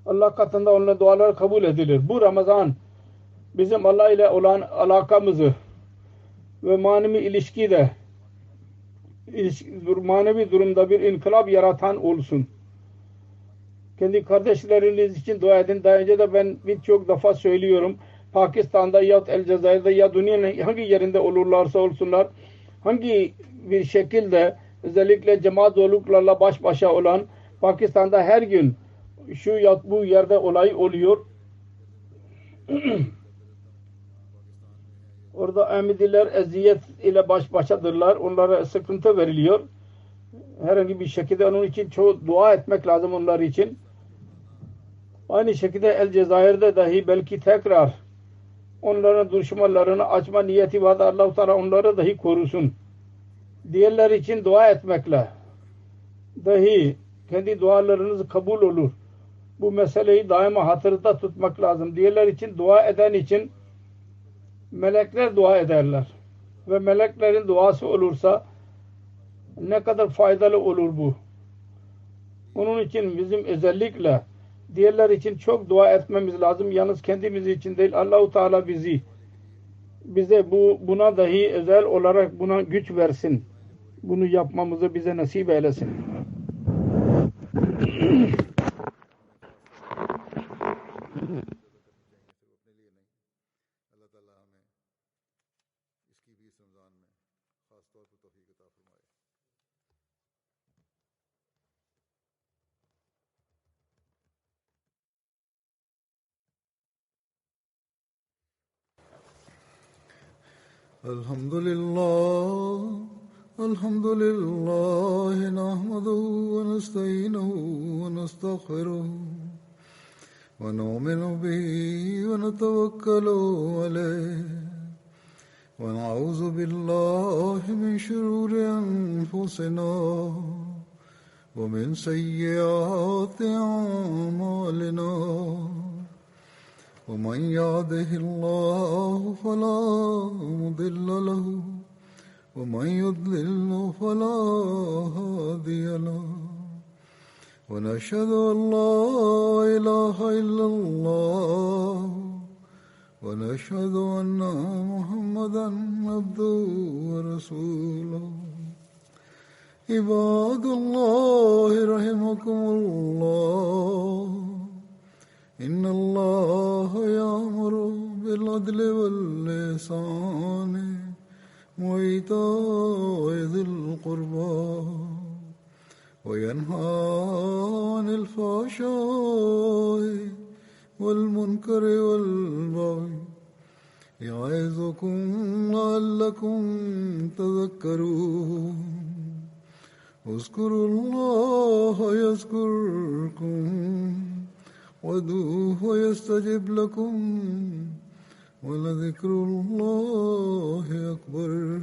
Allah katında onların duaları kabul edilir. Bu Ramazan bizim Allah ile olan alakamızı ve manevi ilişkide manevi durumda bir inkılap yaratan olsun. Kendi kardeşleriniz için dua edin. Daha önce de ben birçok defa söylüyorum. Pakistan'da ya El Cezayir'de ya dünyanın hangi yerinde olurlarsa olsunlar, hangi bir şekilde özellikle cemaat zorluklarla baş başa olan Pakistan'da her gün şu ya bu yerde olay oluyor. Orada Ahmediler eziyet ile baş başadırlar. Onlara sıkıntı veriliyor. Herhangi bir şekilde onun için çok dua etmek lazım onlar için. Aynı şekilde El Cezayir'de dahi belki tekrar onların düşmanlarını açma niyeti var. Allah-u Teala onları dahi korusun. Diğerler için dua etmekle dahi kendi dualarınız kabul olur. Bu meseleyi daima hatırda tutmak lazım. Diğerler için dua eden için melekler dua ederler. Ve meleklerin duası olursa ne kadar faydalı olur bu. Onun için bizim özellikle diğerler için çok dua etmemiz lazım. Yalnız kendimiz için değil. Allah-u Teala bize buna dahi özel olarak buna güç versin. Bunu yapmamızı bize nasip eylesin. الحمد لله نحمده ونستعينه ونستغفره ونؤمن به ونتوكل عليه ونعوذ بالله من شرور أنفسنا ومن سيئات أعمالنا ومن يهده الله فلا مضل له ومن يضلل فلا هادي له ونشهد أن لا إله إلا الله ونشهد أن محمدا عبده ورسوله عباد الله رحمكم الله إن الله يأمر بالعدل والإحسان وإيتاء ذي القربى وينهى عن الفحشاء والمنكر والبغي يعظكم لعلكم تذكرون اذكروا الله يذكركم وادعوه يستجب لكم ولذكر الله أكبر